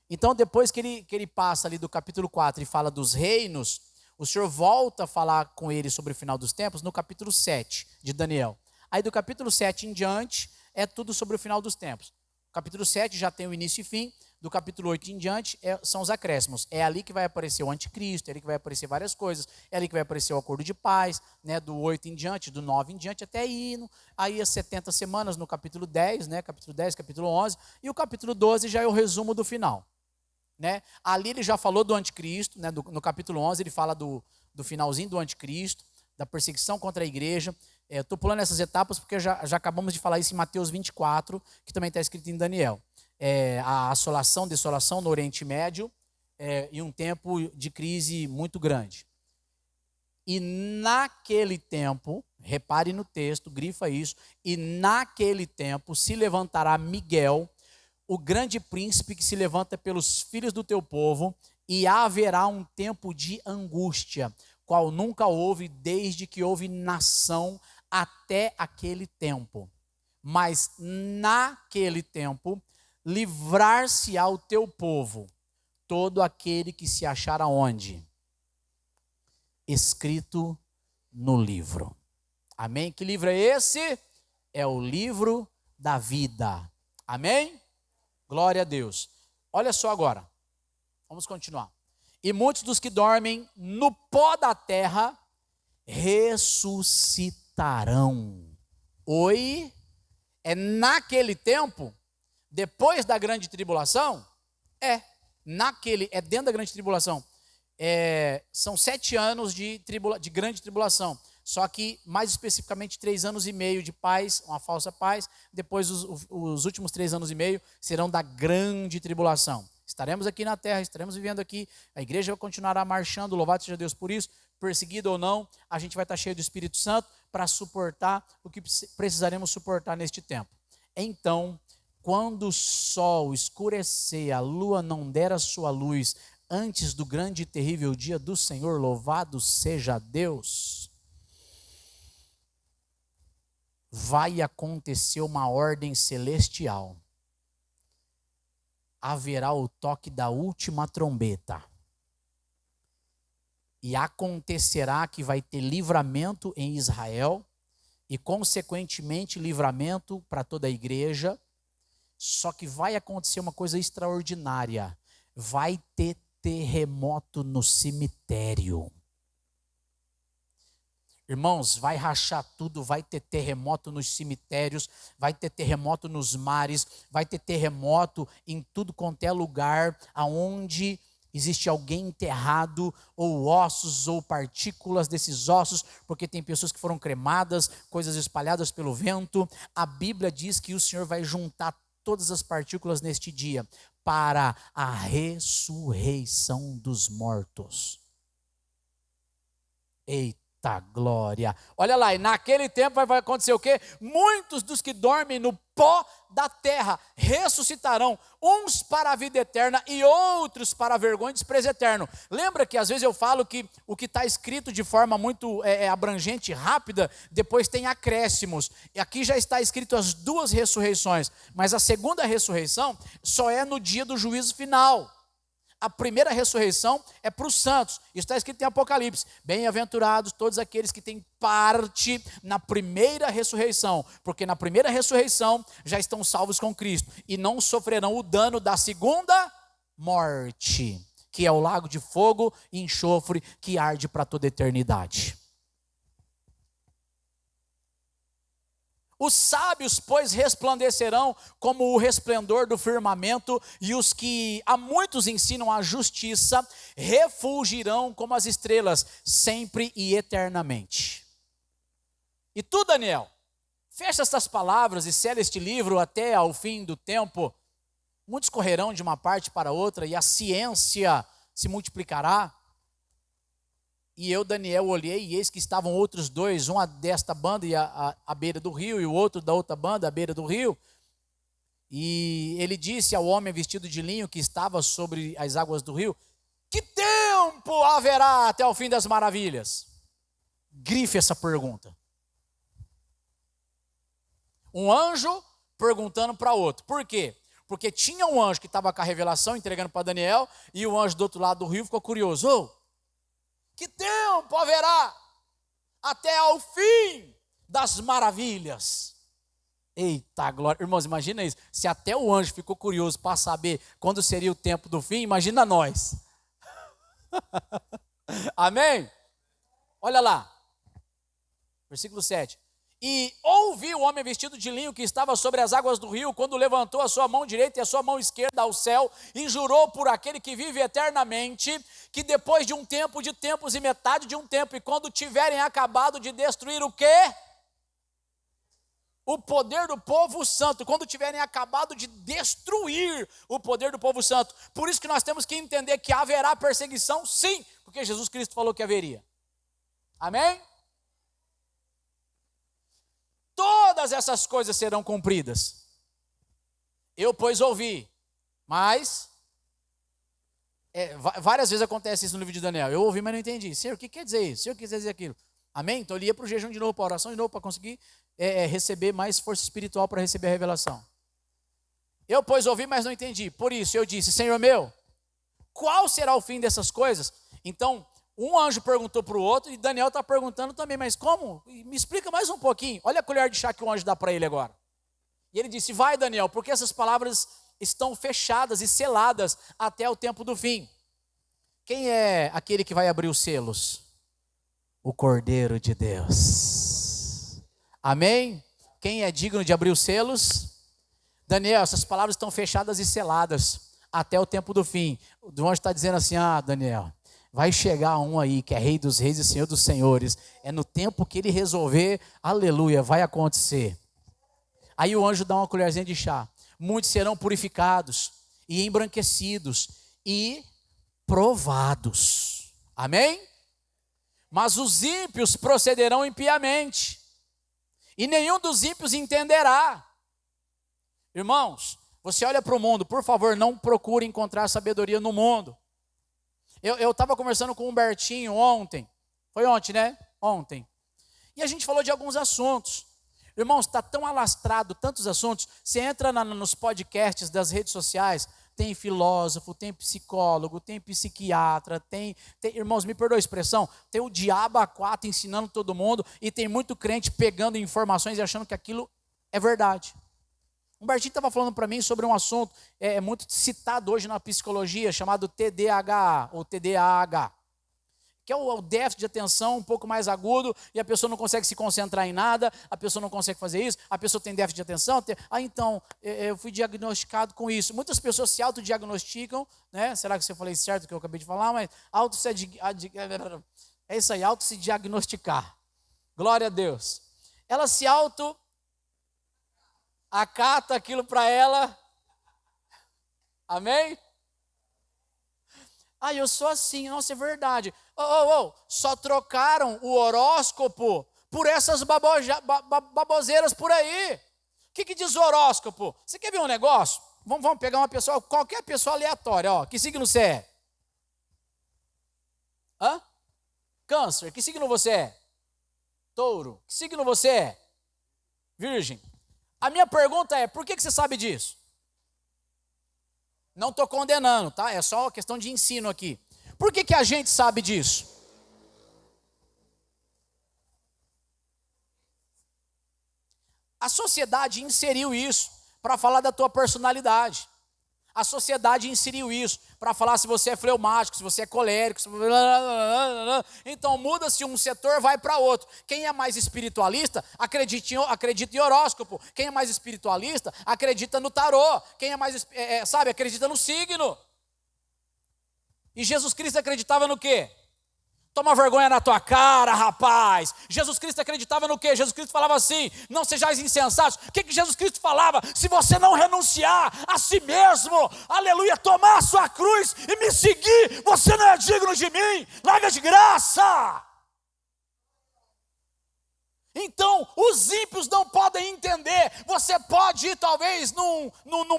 Então, depois que ele passa ali do capítulo 4 e fala dos reinos, o Senhor volta a falar com ele sobre o final dos tempos no capítulo 7 de Daniel. Aí do capítulo 7 em diante é tudo sobre o final dos tempos. O capítulo 7 já tem o início e fim. Do capítulo 8 em diante são os acréscimos. É ali que vai aparecer o anticristo, é ali que vai aparecer várias coisas. É ali que vai aparecer o acordo de paz, né, do 8 em diante, do 9 em diante, até ir aí as 70 semanas no capítulo 10, né, capítulo 10, capítulo 11. E o capítulo 12 já é o resumo do final. Né? Ali ele já falou do anticristo, né? No capítulo 11 ele fala do finalzinho do anticristo, da perseguição contra a igreja. Estou pulando essas etapas porque já acabamos de falar isso em Mateus 24, que também está escrito em Daniel. A assolação, desolação no Oriente Médio e um tempo de crise muito grande. E naquele tempo, repare no texto, grifa isso, e naquele tempo se levantará Miguel, o grande príncipe que se levanta pelos filhos do teu povo, e haverá um tempo de angústia, qual nunca houve desde que houve nação até aquele tempo. Mas naquele tempo, livrar-se-á o teu povo, todo aquele que se achar aonde? Escrito no livro. Amém? Que livro é esse? É o livro da vida. Amém? Glória a Deus. Olha só agora. Vamos continuar. E muitos dos que dormem no pó da terra ressuscitarão. Oi? É naquele tempo, depois da grande tribulação? É dentro da grande tribulação. São 7 anos de grande tribulação. Só que, mais especificamente, 3 anos e meio de paz, uma falsa paz. Depois, os últimos 3 anos e meio serão da grande tribulação. Estaremos aqui na terra, estaremos vivendo aqui. A igreja continuará marchando, louvado seja Deus por isso. Perseguido ou não, a gente vai estar cheio do Espírito Santo para suportar o que precisaremos suportar neste tempo. Então, quando o sol escurecer, a lua não der a sua luz, antes do grande e terrível dia do Senhor, louvado seja Deus, vai acontecer uma ordem celestial. Haverá o toque da última trombeta. E acontecerá que vai ter livramento em Israel e, consequentemente, livramento para toda a igreja. Só que vai acontecer uma coisa extraordinária. Vai ter terremoto no cemitério. Irmãos, vai rachar tudo, vai ter terremoto nos cemitérios, vai ter terremoto nos mares, vai ter terremoto em tudo quanto é lugar aonde existe alguém enterrado, ou ossos, ou partículas desses ossos, porque tem pessoas que foram cremadas, coisas espalhadas pelo vento. A Bíblia diz que o Senhor vai juntar todas as partículas neste dia para a ressurreição dos mortos. Eita glória! Olha lá, e naquele tempo vai acontecer o quê? Muitos dos que dormem no pó da terra ressuscitarão, uns para a vida eterna e outros para a vergonha e desprezo eterno. Lembra que às vezes eu falo que o que está escrito de forma muito abrangente e rápida, depois tem acréscimos. E aqui já está escrito as 2 ressurreições, mas a segunda ressurreição só é no dia do juízo final. A primeira ressurreição é para os santos. Isso está escrito em Apocalipse. Bem-aventurados todos aqueles que têm parte na primeira ressurreição, porque na primeira ressurreição já estão salvos com Cristo e não sofrerão o dano da segunda morte. que é o lago de fogo e enxofre que arde para toda a eternidade. Os sábios, pois, resplandecerão como o resplendor do firmamento, e os que a muitos ensinam a justiça refulgirão como as estrelas, sempre e eternamente. E tu, Daniel, fecha estas palavras e sela este livro até ao fim do tempo. Muitos correrão de uma parte para outra, e a ciência se multiplicará. E eu, Daniel, olhei, e eis que estavam outros dois, um desta banda e à beira do rio, e o outro da outra banda à beira do rio. E ele disse ao homem vestido de linho que estava sobre as águas do rio: que tempo haverá até o fim das maravilhas? Grife essa pergunta. Um anjo perguntando para outro. Por quê? Porque tinha um anjo que estava com a revelação entregando para Daniel, e o anjo do outro lado do rio ficou curioso. Que tempo haverá até ao fim das maravilhas? Eita glória, irmãos, imagina isso. Se até o anjo ficou curioso para saber quando seria o tempo do fim, imagina nós. Amém? Olha lá, versículo 7. E ouvi o homem vestido de linho que estava sobre as águas do rio, quando levantou a sua mão direita e a sua mão esquerda ao céu, e jurou por aquele que vive eternamente, que depois de um tempo, de tempos e metade de um tempo, e quando tiverem acabado de destruir o quê? O poder do povo santo, quando tiverem acabado de destruir o poder do povo santo. Por isso que nós temos que entender que haverá perseguição, sim, porque Jesus Cristo falou que haveria. Amém? Todas essas coisas serão cumpridas. Eu, pois, ouvi, mas várias vezes acontece isso no livro de Daniel. Eu ouvi, mas não entendi. Senhor, o que quer dizer isso? Senhor, o que quer dizer aquilo? Amém? Então ele ia para o jejum de novo, para a oração de novo, para conseguir receber mais força espiritual para receber a revelação. Eu, pois, ouvi, mas não entendi. Por isso eu disse: Senhor meu, qual será o fim dessas coisas? Então, um anjo perguntou para o outro, e Daniel está perguntando também: mas como? Me explica mais um pouquinho. Olha a colher de chá que o anjo dá para ele agora. E ele disse: vai, Daniel, porque essas palavras estão fechadas e seladas até o tempo do fim. Quem é aquele que vai abrir os selos? O Cordeiro de Deus. Amém? Quem é digno de abrir os selos? Daniel, essas palavras estão fechadas e seladas até o tempo do fim. O anjo está dizendo assim: Daniel, vai chegar um aí que é Rei dos Reis e Senhor dos Senhores. É no tempo que ele resolver, aleluia, vai acontecer. Aí o anjo dá uma colherzinha de chá. Muitos serão purificados e embranquecidos e provados. Amém? Mas os ímpios procederão impiamente, e nenhum dos ímpios entenderá. Irmãos, você olha para o mundo, por favor, não procure encontrar sabedoria no mundo. Eu estava conversando com o Humbertinho ontem. Foi ontem, né? Ontem. E a gente falou de alguns assuntos. Irmãos, está tão alastrado tantos assuntos. Você entra nos podcasts das redes sociais, tem filósofo, tem psicólogo, tem psiquiatra, tem irmãos, me perdoa a expressão, tem o diabo a quatro ensinando todo mundo, e tem muito crente pegando informações e achando que aquilo é verdade. O Bertinho estava falando para mim sobre um assunto muito citado hoje na psicologia, chamado TDAH ou TDAH, que é o déficit de atenção um pouco mais agudo, e a pessoa não consegue se concentrar em nada, a pessoa não consegue fazer isso, a pessoa tem déficit de atenção, então, eu fui diagnosticado com isso. Muitas pessoas se autodiagnosticam, né? Será que eu falei certo o que eu acabei de falar? Mas é isso aí, auto-se diagnosticar. Glória a Deus. Ela se acata aquilo para ela. Amém? Eu sou assim. Nossa, é verdade. Só trocaram o horóscopo por essas baboseiras por aí. O que diz o horóscopo? Você quer ver um negócio? Vamos pegar uma pessoa, qualquer pessoa aleatória. Que signo você é? Câncer. Que signo você é? Touro. Que signo você é? Virgem. A minha pergunta é: por que você sabe disso? Não estou condenando, tá? É só uma questão de ensino aqui. Por que a gente sabe disso? A sociedade inseriu isso para falar da tua personalidade. A sociedade inseriu isso para falar se você é fleumático, se você é colérico. Então muda-se um setor, vai para outro. Quem é mais espiritualista, acredita em horóscopo. Quem é mais espiritualista, acredita no tarô. Quem é mais, acredita no signo. E Jesus Cristo acreditava no quê? Toma vergonha na tua cara, rapaz. Jesus Cristo acreditava no quê? Jesus Cristo falava assim: não sejais insensatos. O que Jesus Cristo falava? Se você não renunciar a si mesmo, aleluia, tomar a sua cruz e me seguir, você não é digno de mim. Larga de graça. Então, os ímpios não podem entender. Você pode ir talvez num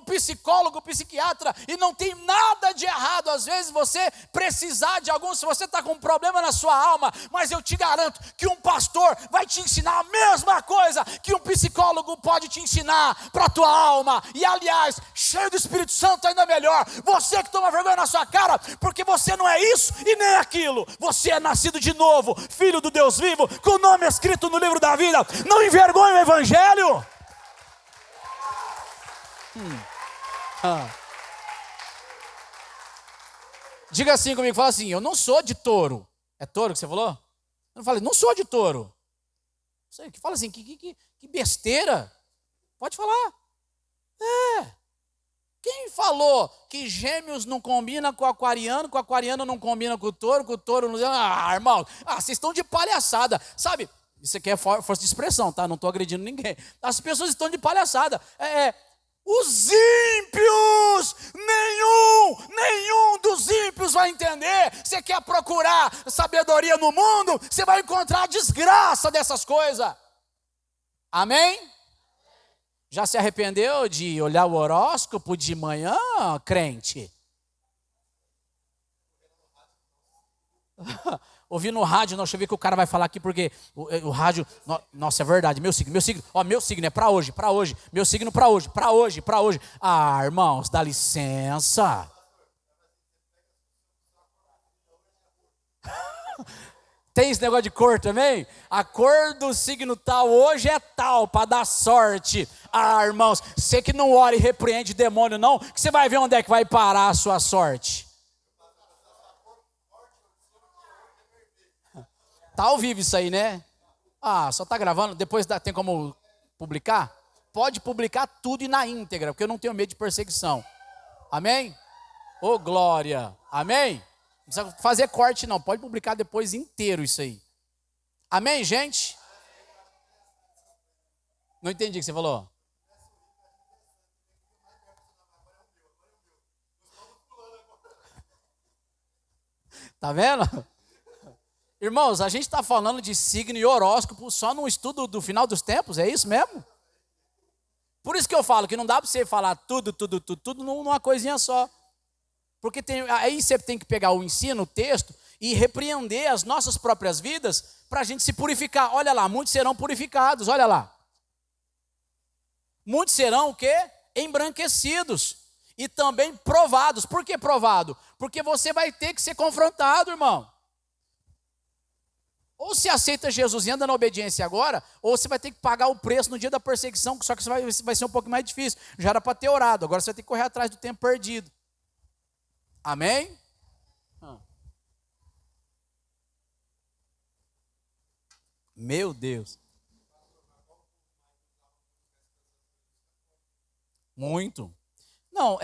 psicólogo, psiquiatra, e não tem nada de errado. Às vezes você precisar de algum, se você está com um problema na sua alma, mas eu te garanto que um pastor vai te ensinar a mesma coisa que um psicólogo pode te ensinar para a tua alma. E aliás, cheio do Espírito Santo ainda melhor. Você que toma vergonha na sua cara, porque você não é isso e nem aquilo. Você é nascido de novo, filho do Deus vivo, com o nome escrito no livro da vida. Não envergonhe o evangelho. Diga assim comigo, fala assim: eu não sou de touro. É touro que você falou? Eu não falei, não sou de touro. Você que fala assim, que besteira. Pode falar. Quem falou que gêmeos não combina com aquariano não combina com o touro não... irmão, vocês estão de palhaçada, sabe? Isso aqui é força de expressão, tá? Não estou agredindo ninguém. As pessoas estão de palhaçada. Os ímpios, nenhum dos ímpios vai entender. Você quer procurar sabedoria no mundo, você vai encontrar a desgraça dessas coisas. Amém? Já se arrependeu de olhar o horóscopo de manhã, crente? Ouvi no rádio, deixa eu ver o que o cara vai falar aqui, porque o rádio, nossa, é verdade, meu signo, meu signo é para hoje, meu signo para hoje. Irmãos, dá licença. Tem esse negócio de cor também? A cor do signo tal hoje é tal, para dar sorte. Irmãos, você que não ora e repreende demônio não, que você vai ver onde é que vai parar a sua sorte. Tá ao vivo isso aí, né? Só tá gravando, depois tem como publicar? Pode publicar tudo e na íntegra, porque eu não tenho medo de perseguição. Amém? Ô glória, amém? Não precisa fazer corte não, pode publicar depois inteiro isso aí. Amém, gente? Não entendi o que você falou. Tá vendo? Irmãos, a gente está falando de signo e horóscopo só num estudo do final dos tempos, é isso mesmo? Por isso que eu falo que não dá para você falar tudo numa coisinha só. Porque aí você tem que pegar o ensino, o texto, e repreender as nossas próprias vidas para a gente se purificar. Olha lá, muitos serão purificados, olha lá. Muitos serão o quê? Embranquecidos. E também provados. Por que provado? Porque você vai ter que ser confrontado, irmão. Ou você aceita Jesus e anda na obediência agora, ou você vai ter que pagar o preço no dia da perseguição, só que vai ser um pouco mais difícil. Já era para ter orado, agora você vai ter que correr atrás do tempo perdido. Amém? Meu Deus. Muito. Não,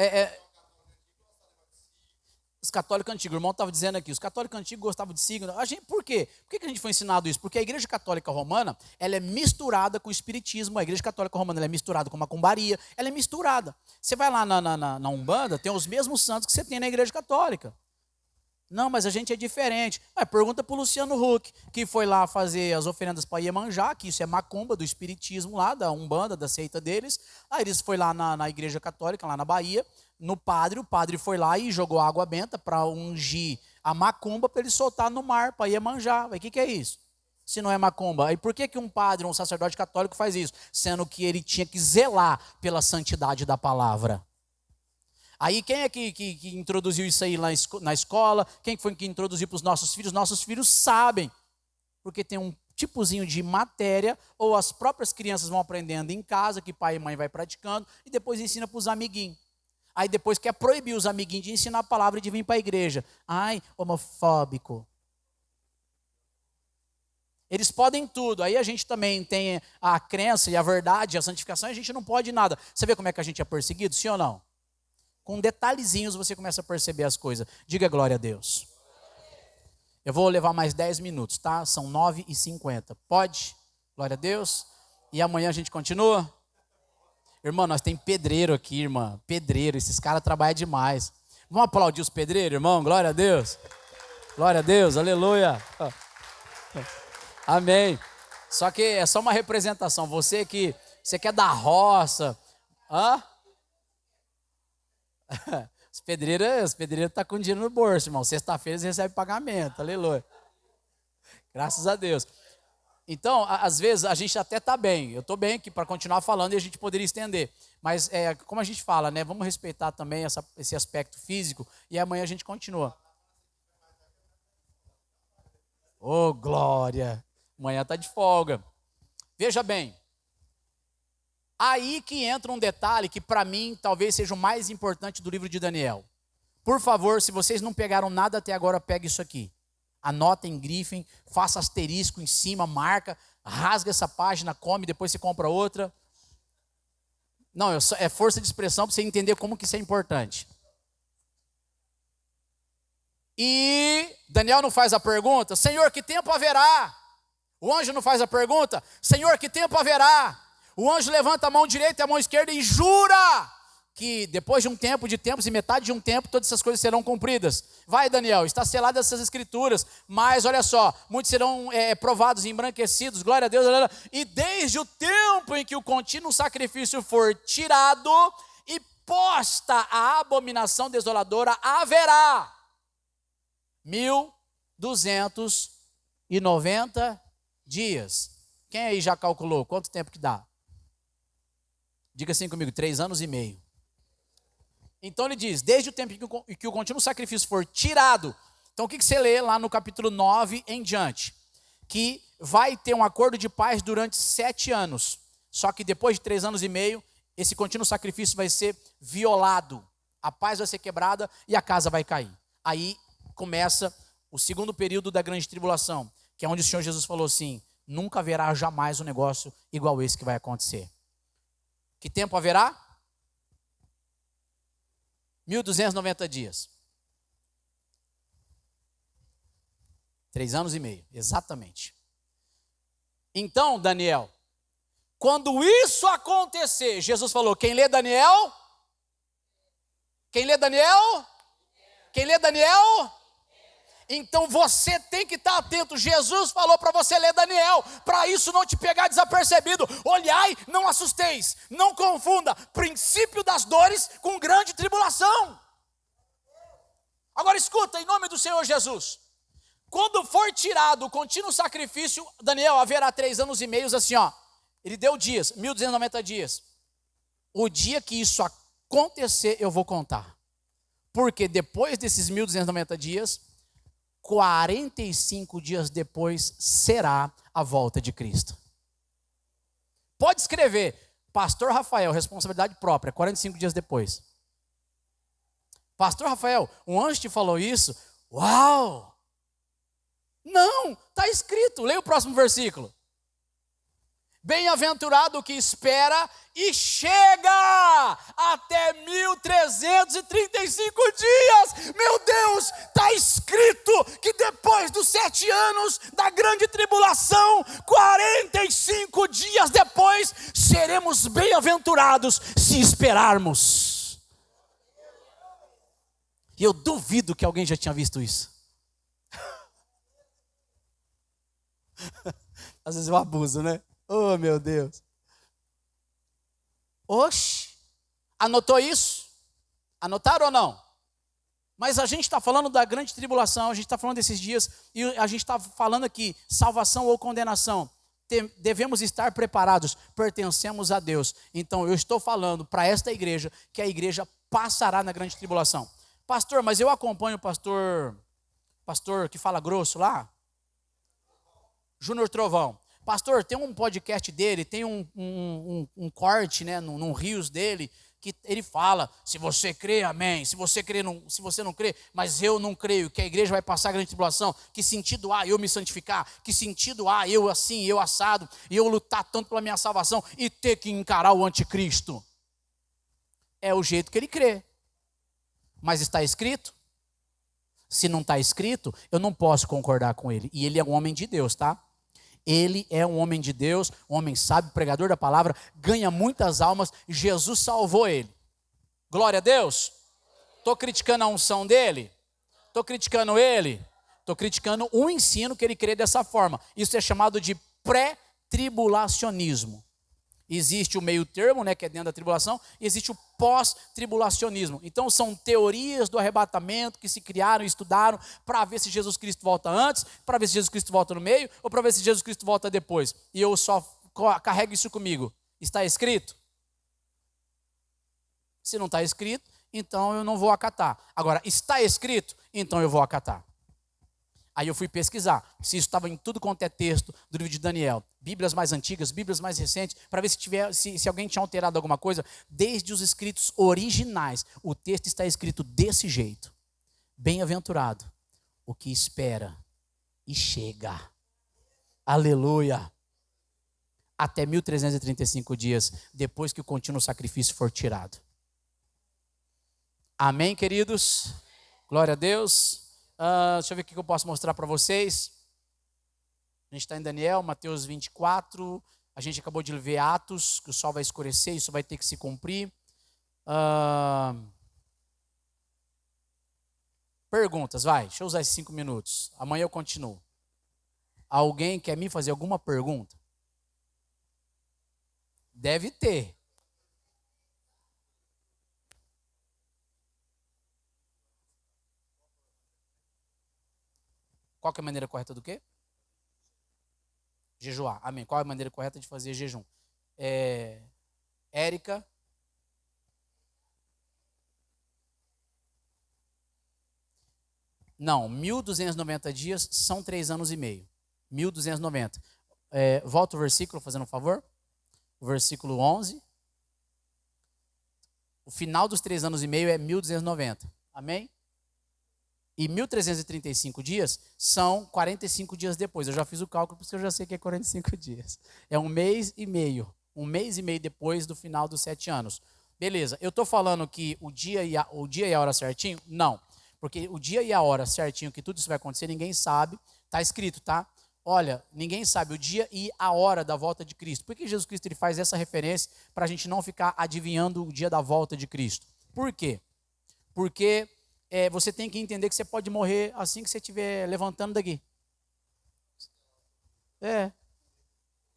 os católicos antigos, o irmão estava dizendo aqui, os católicos antigos gostavam de signo. Por quê? Por que a gente foi ensinado isso? Porque a igreja católica romana, ela é misturada com o espiritismo. A igreja católica romana, ela é misturada com macumbaria. Ela é misturada. Você vai lá na Umbanda, tem os mesmos santos que você tem na igreja católica. Não, mas a gente é diferente. Pergunta para o Luciano Huck, que foi lá fazer as oferendas para Iemanjá, que isso é macumba do espiritismo lá, da Umbanda, da seita deles. Aí eles foi lá na igreja católica, lá na Bahia, o padre foi lá e jogou água benta para ungir a macumba para ele soltar no mar, para Iemanjá. O que é isso? Se não é macumba. Aí por que um padre, um sacerdote católico faz isso? Sendo que ele tinha que zelar pela santidade da palavra. Aí quem é que introduziu isso aí lá na escola? Quem foi que introduziu para os nossos filhos? Nossos filhos sabem, porque tem um tipozinho de matéria, ou as próprias crianças vão aprendendo em casa, que pai e mãe vai praticando, e depois ensina para os amiguinhos. Aí depois quer proibir os amiguinhos de ensinar a palavra e de vir para a igreja. Ai, homofóbico. Eles podem tudo. Aí a gente também tem a crença e a verdade, a santificação, e a gente não pode nada. Você vê como é que a gente é perseguido, sim ou não? Com detalhezinhos você começa a perceber as coisas. Diga glória a Deus. Eu vou levar mais 10 minutos, tá? São 9h50. Pode? Glória a Deus. E amanhã a gente continua? Irmã, nós tem pedreiro aqui, irmã. Pedreiro, esses caras trabalham demais. Vamos aplaudir os pedreiros, irmão? Glória a Deus. Glória a Deus, aleluia. Amém. Só que é só uma representação. Você que é da roça. Hã? Os pedreiros estão com dinheiro no bolso, irmão. Sexta-feira eles recebem pagamento. Aleluia. Graças a Deus. Então, às vezes, a gente até está bem. Eu estou bem aqui para continuar falando e a gente poderia estender. Mas, como a gente fala, né? Vamos respeitar também esse aspecto físico. E amanhã a gente continua. Oh, glória! Amanhã está de folga. Veja bem. Aí que entra um detalhe que para mim talvez seja o mais importante do livro de Daniel. Por favor, se vocês não pegaram nada até agora, pegue isso aqui. Anotem, grifem, faça asterisco em cima, marca, rasga essa página, come, depois você compra outra. Não, é força de expressão para você entender como que isso é importante. E Daniel não faz a pergunta, Senhor, que tempo haverá? O anjo não faz a pergunta, Senhor, que tempo haverá? O anjo levanta a mão direita e a mão esquerda e jura que depois de um tempo, de tempos e metade de um tempo, todas essas coisas serão cumpridas. Vai, Daniel, está selada essas escrituras, mas olha só, muitos serão provados e embranquecidos, glória a Deus, e desde o tempo em que o contínuo sacrifício for tirado e posta a abominação desoladora, haverá 1290 dias. Quem aí já calculou quanto tempo que dá? Diga assim comigo, 3 anos e meio. Então ele diz, desde o tempo em que o contínuo sacrifício for tirado. Então o que você lê lá no capítulo 9 em diante? Que vai ter um acordo de paz durante 7 anos. Só que depois de 3 anos e meio, esse contínuo sacrifício vai ser violado. A paz vai ser quebrada e a casa vai cair. Aí começa o segundo período da grande tribulação, que é onde o Senhor Jesus falou assim, nunca haverá jamais um negócio igual esse que vai acontecer. Que tempo haverá? 1290 dias. 3 anos e meio, exatamente. Então, Daniel, quando isso acontecer, Jesus falou, quem lê Daniel? Quem lê Daniel? Quem lê Daniel? Então você tem que estar atento. Jesus falou para você ler Daniel, para isso não te pegar desapercebido. Olhai, não assusteis, não confunda princípio das dores com grande tribulação. Agora escuta, em nome do Senhor Jesus. Quando for tirado o contínuo sacrifício, Daniel, haverá 3 anos e meio, assim ó. Ele deu dias, 1290 dias. O dia que isso acontecer, eu vou contar. Porque depois desses 1290 dias, 45 dias depois será a volta de Cristo. Pode escrever, Pastor Rafael, responsabilidade própria, 45 dias depois. Pastor Rafael, um anjo te falou isso? Uau! Não, está escrito, leia o próximo versículo. Bem-aventurado o que espera e chega até 1335 dias. Meu Deus, está escrito que depois dos 7 anos da grande tribulação, 45 dias depois, seremos bem-aventurados se esperarmos. E eu duvido que alguém já tinha visto isso. Às vezes eu abuso, né? Oh, meu Deus. Oxe, anotou isso? Anotaram ou não? Mas a gente está falando da grande tribulação, a gente está falando desses dias, e a gente está falando aqui, salvação ou condenação. Devemos estar preparados, pertencemos a Deus. Então eu estou falando para esta igreja, que a igreja passará na grande tribulação. Pastor, mas eu acompanho o pastor que fala grosso lá, Júnior Trovão. Pastor, tem um podcast dele, tem um corte, né, num Rios dele, que ele fala, se você crê, amém, se você não crê, mas eu não creio, que a igreja vai passar a grande tribulação, que sentido há eu me santificar, que sentido há eu assim, eu assado, e eu lutar tanto pela minha salvação, e ter que encarar o anticristo. É o jeito que ele crê, mas está escrito? Se não está escrito, eu não posso concordar com ele, e ele é um homem de Deus, tá? Ele é um homem de Deus, um homem sábio, pregador da palavra, ganha muitas almas, Jesus salvou ele. Glória a Deus. Estou criticando a unção dele? Estou criticando ele? Estou criticando o ensino que ele crê dessa forma. Isso é chamado de pré-tribulacionismo. Existe o meio termo, né, que é dentro da tribulação, e existe o pós-tribulacionismo. Então são teorias do arrebatamento que se criaram e estudaram para ver se Jesus Cristo volta antes, para ver se Jesus Cristo volta no meio, ou para ver se Jesus Cristo volta depois. E eu só carrego isso comigo. Está escrito? Se não está escrito, então eu não vou acatar. Agora, está escrito? Então eu vou acatar. Aí eu fui pesquisar se isso estava em tudo quanto é texto do livro de Daniel, Bíblias mais antigas, Bíblias mais recentes, para ver se alguém tinha alterado alguma coisa. Desde os escritos originais, o texto está escrito desse jeito: bem-aventurado o que espera e chega, aleluia, até 1335 dias depois que o contínuo sacrifício for tirado. Amém, queridos? Glória a Deus. Deixa eu ver o que eu posso mostrar para vocês. A gente está em Daniel, Mateus 24. A gente acabou de ver Atos, que o sol vai escurecer, isso vai ter que se cumprir. Perguntas, vai. Deixa eu usar esses 5 minutos. Amanhã eu continuo. Alguém quer me fazer alguma pergunta? Deve ter. Qual que é a maneira correta do quê? Jejuar. Amém. Qual é a maneira correta de fazer jejum? Érica. Não, 1.290 dias são 3 anos e meio. 1.290. Volta o versículo, fazendo um favor. O versículo 11. O final dos 3 anos e meio é 1.290. Amém? E 1.335 dias são 45 dias depois. Eu já fiz o cálculo, porque eu já sei que é 45 dias. É 1 mês e meio. 1 mês e meio depois do final dos 7 anos. Beleza, eu estou falando que o dia e a hora certinho? Não. Porque o dia e a hora certinho que tudo isso vai acontecer, ninguém sabe. Está escrito, tá? Olha, ninguém sabe o dia e a hora da volta de Cristo. Por que Jesus Cristo ele faz essa referência para a gente não ficar adivinhando o dia da volta de Cristo? Por quê? Porque você tem que entender que você pode morrer assim que você estiver levantando daqui.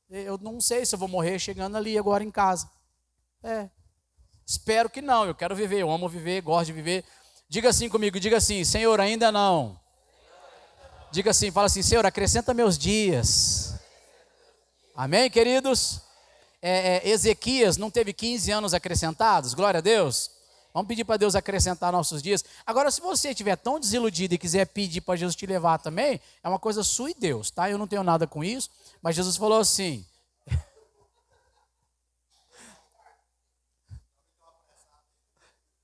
Eu não sei se eu vou morrer chegando ali agora em casa. Espero que não, eu quero viver, eu amo viver, gosto de viver. Diga assim comigo, diga assim: Senhor, ainda não. Diga assim, fala assim: Senhor, acrescenta meus dias. Amém, queridos? Ezequias não teve 15 anos acrescentados? Glória a Deus. Vamos pedir para Deus acrescentar nossos dias. Agora, se você estiver tão desiludido e quiser pedir para Jesus te levar também, é uma coisa sua e Deus, tá? Eu não tenho nada com isso, mas Jesus falou assim.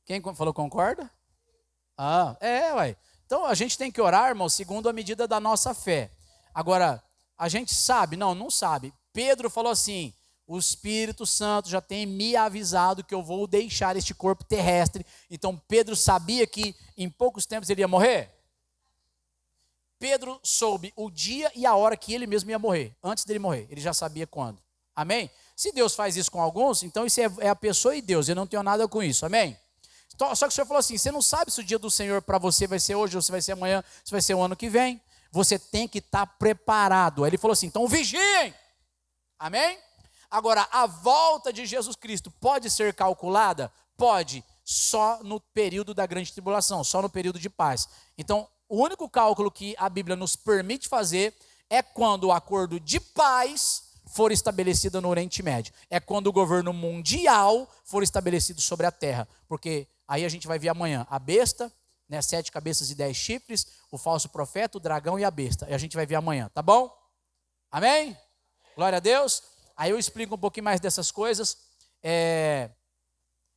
Quem falou concorda? Ué. Então, a gente tem que orar, irmão, segundo a medida da nossa fé. Agora, a gente sabe? Não sabe. Pedro falou assim: o Espírito Santo já tem me avisado que eu vou deixar este corpo terrestre. Então Pedro sabia que em poucos tempos ele ia morrer? Pedro soube o dia e a hora que ele mesmo ia morrer. Antes dele morrer, ele já sabia quando. Amém? Se Deus faz isso com alguns, então isso é a pessoa e Deus. Eu não tenho nada com isso. Amém? Só que o Senhor falou assim: você não sabe se o dia do Senhor para você vai ser hoje, ou se vai ser amanhã, se vai ser o ano que vem. Você tem que estar preparado. Aí ele falou assim: então vigiem. Amém? Agora, a volta de Jesus Cristo pode ser calculada? Pode, só no período da grande tribulação, só no período de paz. Então, o único cálculo que a Bíblia nos permite fazer é quando o acordo de paz for estabelecido no Oriente Médio. É quando o governo mundial for estabelecido sobre a terra. Porque aí a gente vai ver amanhã a besta, né, 7 cabeças e 10 chifres, o falso profeta, o dragão e a besta. E a gente vai ver amanhã, tá bom? Amém? Glória a Deus. Aí eu explico um pouquinho mais dessas coisas.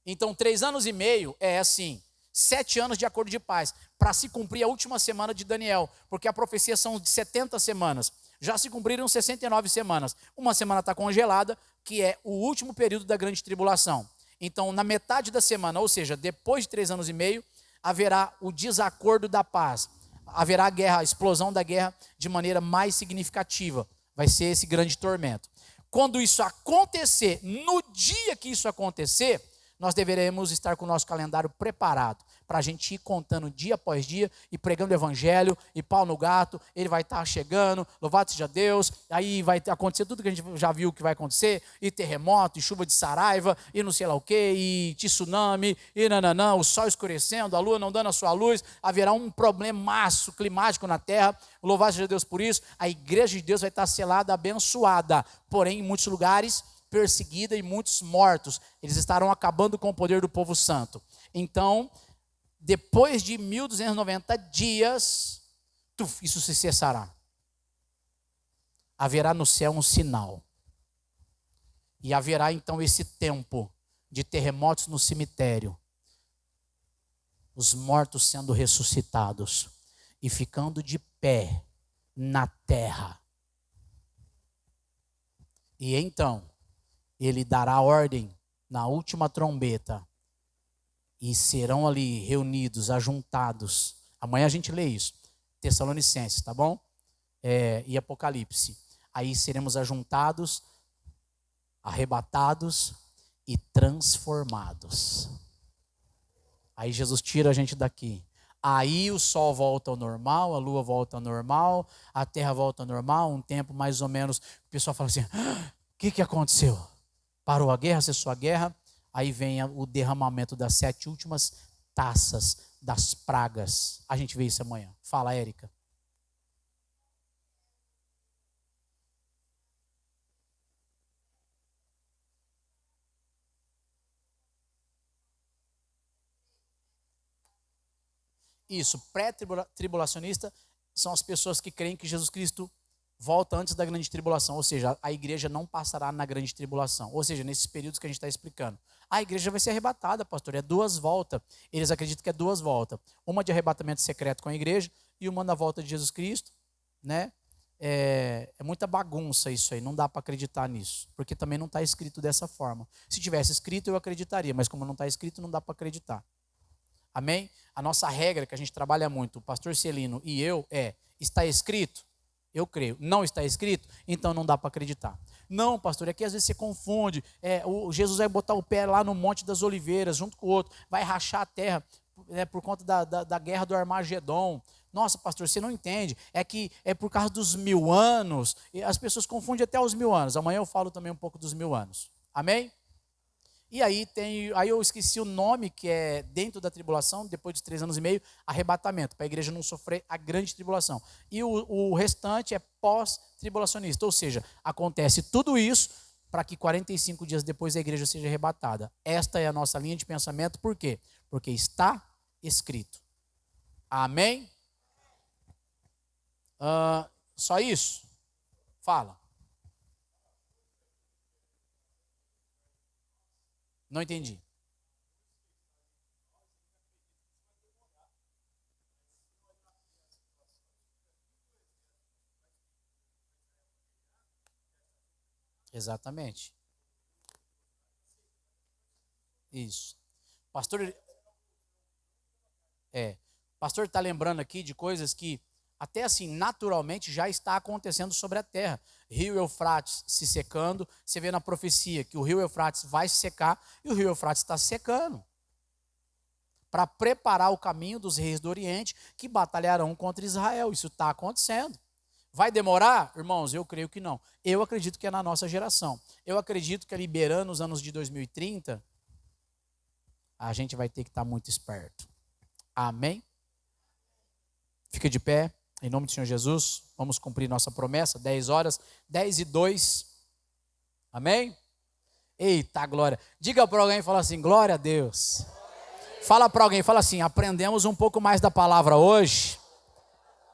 Então, 3 anos e meio é assim, 7 anos de acordo de paz, para se cumprir a última semana de Daniel, porque a profecia são de 70 semanas. Já se cumpriram 69 semanas. Uma semana está congelada, que é o último período da grande tribulação. Então, na metade da semana, ou seja, depois de 3 anos e meio, haverá o desacordo da paz. Haverá a guerra, a explosão da guerra de maneira mais significativa. Vai ser esse grande tormento. Quando isso acontecer, no dia que isso acontecer, nós deveremos estar com o nosso calendário preparado para a gente ir contando dia após dia e pregando o evangelho e pau no gato. Ele vai estar chegando, louvado seja Deus. Aí vai acontecer tudo que a gente já viu que vai acontecer, e terremoto, e chuva de saraiva, e não sei lá o que, e tsunami, e nananã, o sol escurecendo, a lua não dando a sua luz. Haverá um problemaço climático na terra. Louvado seja Deus por isso. A igreja de Deus vai estar selada, abençoada, porém em muitos lugares perseguida e muitos mortos. Eles estarão acabando com o poder do povo santo. Então, depois de 1290 dias, isso se cessará. Haverá no céu um sinal. E haverá então esse tempo de terremotos no cemitério. Os mortos sendo ressuscitados e ficando de pé na terra. E então, ele dará ordem na última trombeta e serão ali reunidos, ajuntados. Amanhã a gente lê isso, Tessalonicenses, tá bom? E Apocalipse. Aí seremos ajuntados, arrebatados e transformados. Aí Jesus tira a gente daqui. Aí o sol volta ao normal, a lua volta ao normal, a terra volta ao normal, um tempo mais ou menos. O pessoal fala assim, o que aconteceu? Parou a guerra, cessou a guerra, aí vem o derramamento das 7 últimas taças das pragas. A gente vê isso amanhã. Fala, Érica. Isso, pré-tribulacionista são as pessoas que creem que Jesus Cristo volta antes da grande tribulação, ou seja, a igreja não passará na grande tribulação, ou seja, nesses períodos que a gente está explicando. A igreja vai ser arrebatada, pastor, é 2 voltas. Eles acreditam que é 2 voltas. Uma de arrebatamento secreto com a igreja e uma na volta de Jesus Cristo, né? É muita bagunça isso aí, não dá para acreditar nisso, porque também não está escrito dessa forma. Se tivesse escrito eu acreditaria, mas como não está escrito não dá para acreditar. Amém? A nossa regra que a gente trabalha muito, o pastor Celino e eu, está escrito? Eu creio. Não está escrito? Então não dá para acreditar. Não, pastor, é que às vezes você confunde. O Jesus vai botar o pé lá no Monte das Oliveiras, junto com o outro, vai rachar a terra por conta da guerra do Armagedon. Nossa, pastor, você não entende. É que é por causa dos 1000 anos. E as pessoas confundem até os 1000 anos. Amanhã eu falo também um pouco dos 1000 anos. Amém? E aí eu esqueci o nome que é dentro da tribulação, depois de 3 anos e meio, arrebatamento, para a igreja não sofrer a grande tribulação. E o restante é pós-tribulacionista, ou seja, acontece tudo isso para que 45 dias depois a igreja seja arrebatada. Esta é a nossa linha de pensamento, por quê? Porque está escrito. Amém? Só isso? Fala. Não entendi. Exatamente. Isso. Pastor, pastor está lembrando aqui de coisas que até assim naturalmente já está acontecendo sobre a terra. Rio Eufrates se secando, você vê na profecia que o rio Eufrates vai se secar e o rio Eufrates está se secando para preparar o caminho dos reis do Oriente que batalharão contra Israel. Isso está acontecendo. Vai demorar? Irmãos, eu creio que não. Eu acredito que é na nossa geração. Eu acredito que liberando os anos de 2030, a gente vai ter que estar muito esperto. Amém? Fica de pé, em nome do Senhor Jesus. Vamos cumprir nossa promessa, 10 horas, 10:02. Amém? Eita, glória. Diga para alguém e fala assim, glória a Deus. Fala para alguém, fala assim, aprendemos um pouco mais da palavra hoje.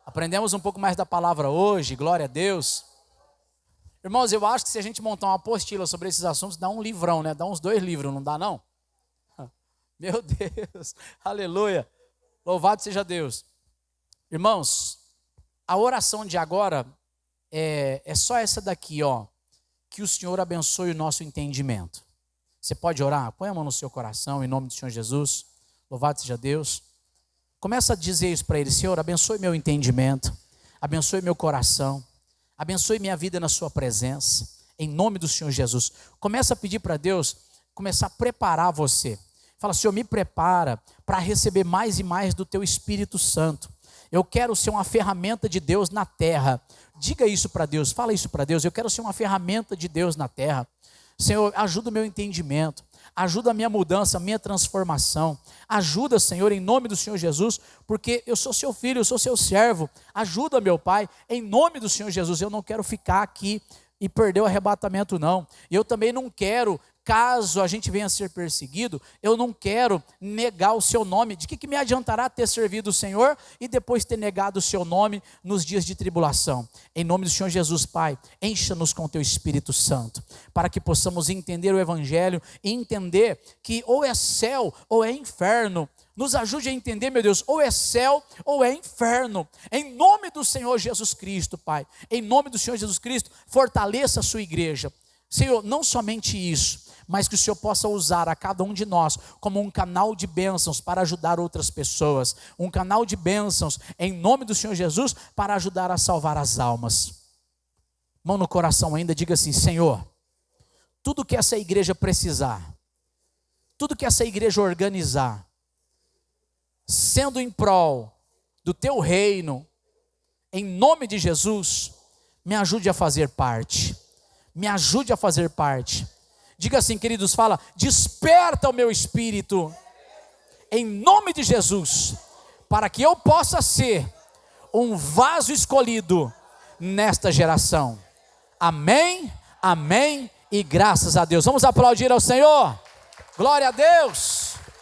Aprendemos um pouco mais da palavra hoje, glória a Deus. Irmãos, eu acho que se a gente montar uma apostila sobre esses assuntos, dá um livrão, né? Dá uns 2 livros, não dá não? Meu Deus, aleluia. Louvado seja Deus. Irmãos, a oração de agora é só essa daqui, ó. Que o Senhor abençoe o nosso entendimento. Você pode orar? Põe a mão no seu coração, em nome do Senhor Jesus. Louvado seja Deus. Começa a dizer isso para Ele. Senhor, abençoe meu entendimento. Abençoe meu coração. Abençoe minha vida na sua presença. Em nome do Senhor Jesus. Começa a pedir para Deus, começar a preparar você. Fala, Senhor, me prepara para receber mais e mais do Teu Espírito Santo. Eu quero ser uma ferramenta de Deus na terra. Diga isso para Deus, fala isso para Deus. Eu quero ser uma ferramenta de Deus na terra. Senhor, ajuda o meu entendimento. Ajuda a minha mudança, a minha transformação. Ajuda, Senhor, em nome do Senhor Jesus, porque eu sou seu filho, eu sou seu servo. Ajuda, meu Pai, em nome do Senhor Jesus. Eu não quero ficar aqui e perder o arrebatamento, não. Eu também não quero, caso a gente venha a ser perseguido, eu não quero negar o seu nome. De que me adiantará ter servido o Senhor e depois ter negado o seu nome nos dias de tribulação? Em nome do Senhor Jesus, Pai, encha-nos com teu Espírito Santo, para que possamos entender o Evangelho e entender que ou é céu ou é inferno. Nos ajude a entender, meu Deus, ou é céu ou é inferno. Em nome do Senhor Jesus Cristo, Pai. Em nome do Senhor Jesus Cristo, fortaleça a sua igreja. Senhor, não somente isso, mas que o Senhor possa usar a cada um de nós como um canal de bênçãos para ajudar outras pessoas. Um canal de bênçãos, em nome do Senhor Jesus, para ajudar a salvar as almas. Mão no coração ainda, diga assim, Senhor, tudo que essa igreja precisar, tudo que essa igreja organizar, sendo em prol do teu reino, em nome de Jesus, me ajude a fazer parte. Me ajude a fazer parte. Diga assim, queridos, fala, desperta o meu espírito, em nome de Jesus, para que eu possa ser um vaso escolhido nesta geração. Amém, amém e graças a Deus. Vamos aplaudir ao Senhor. Glória a Deus.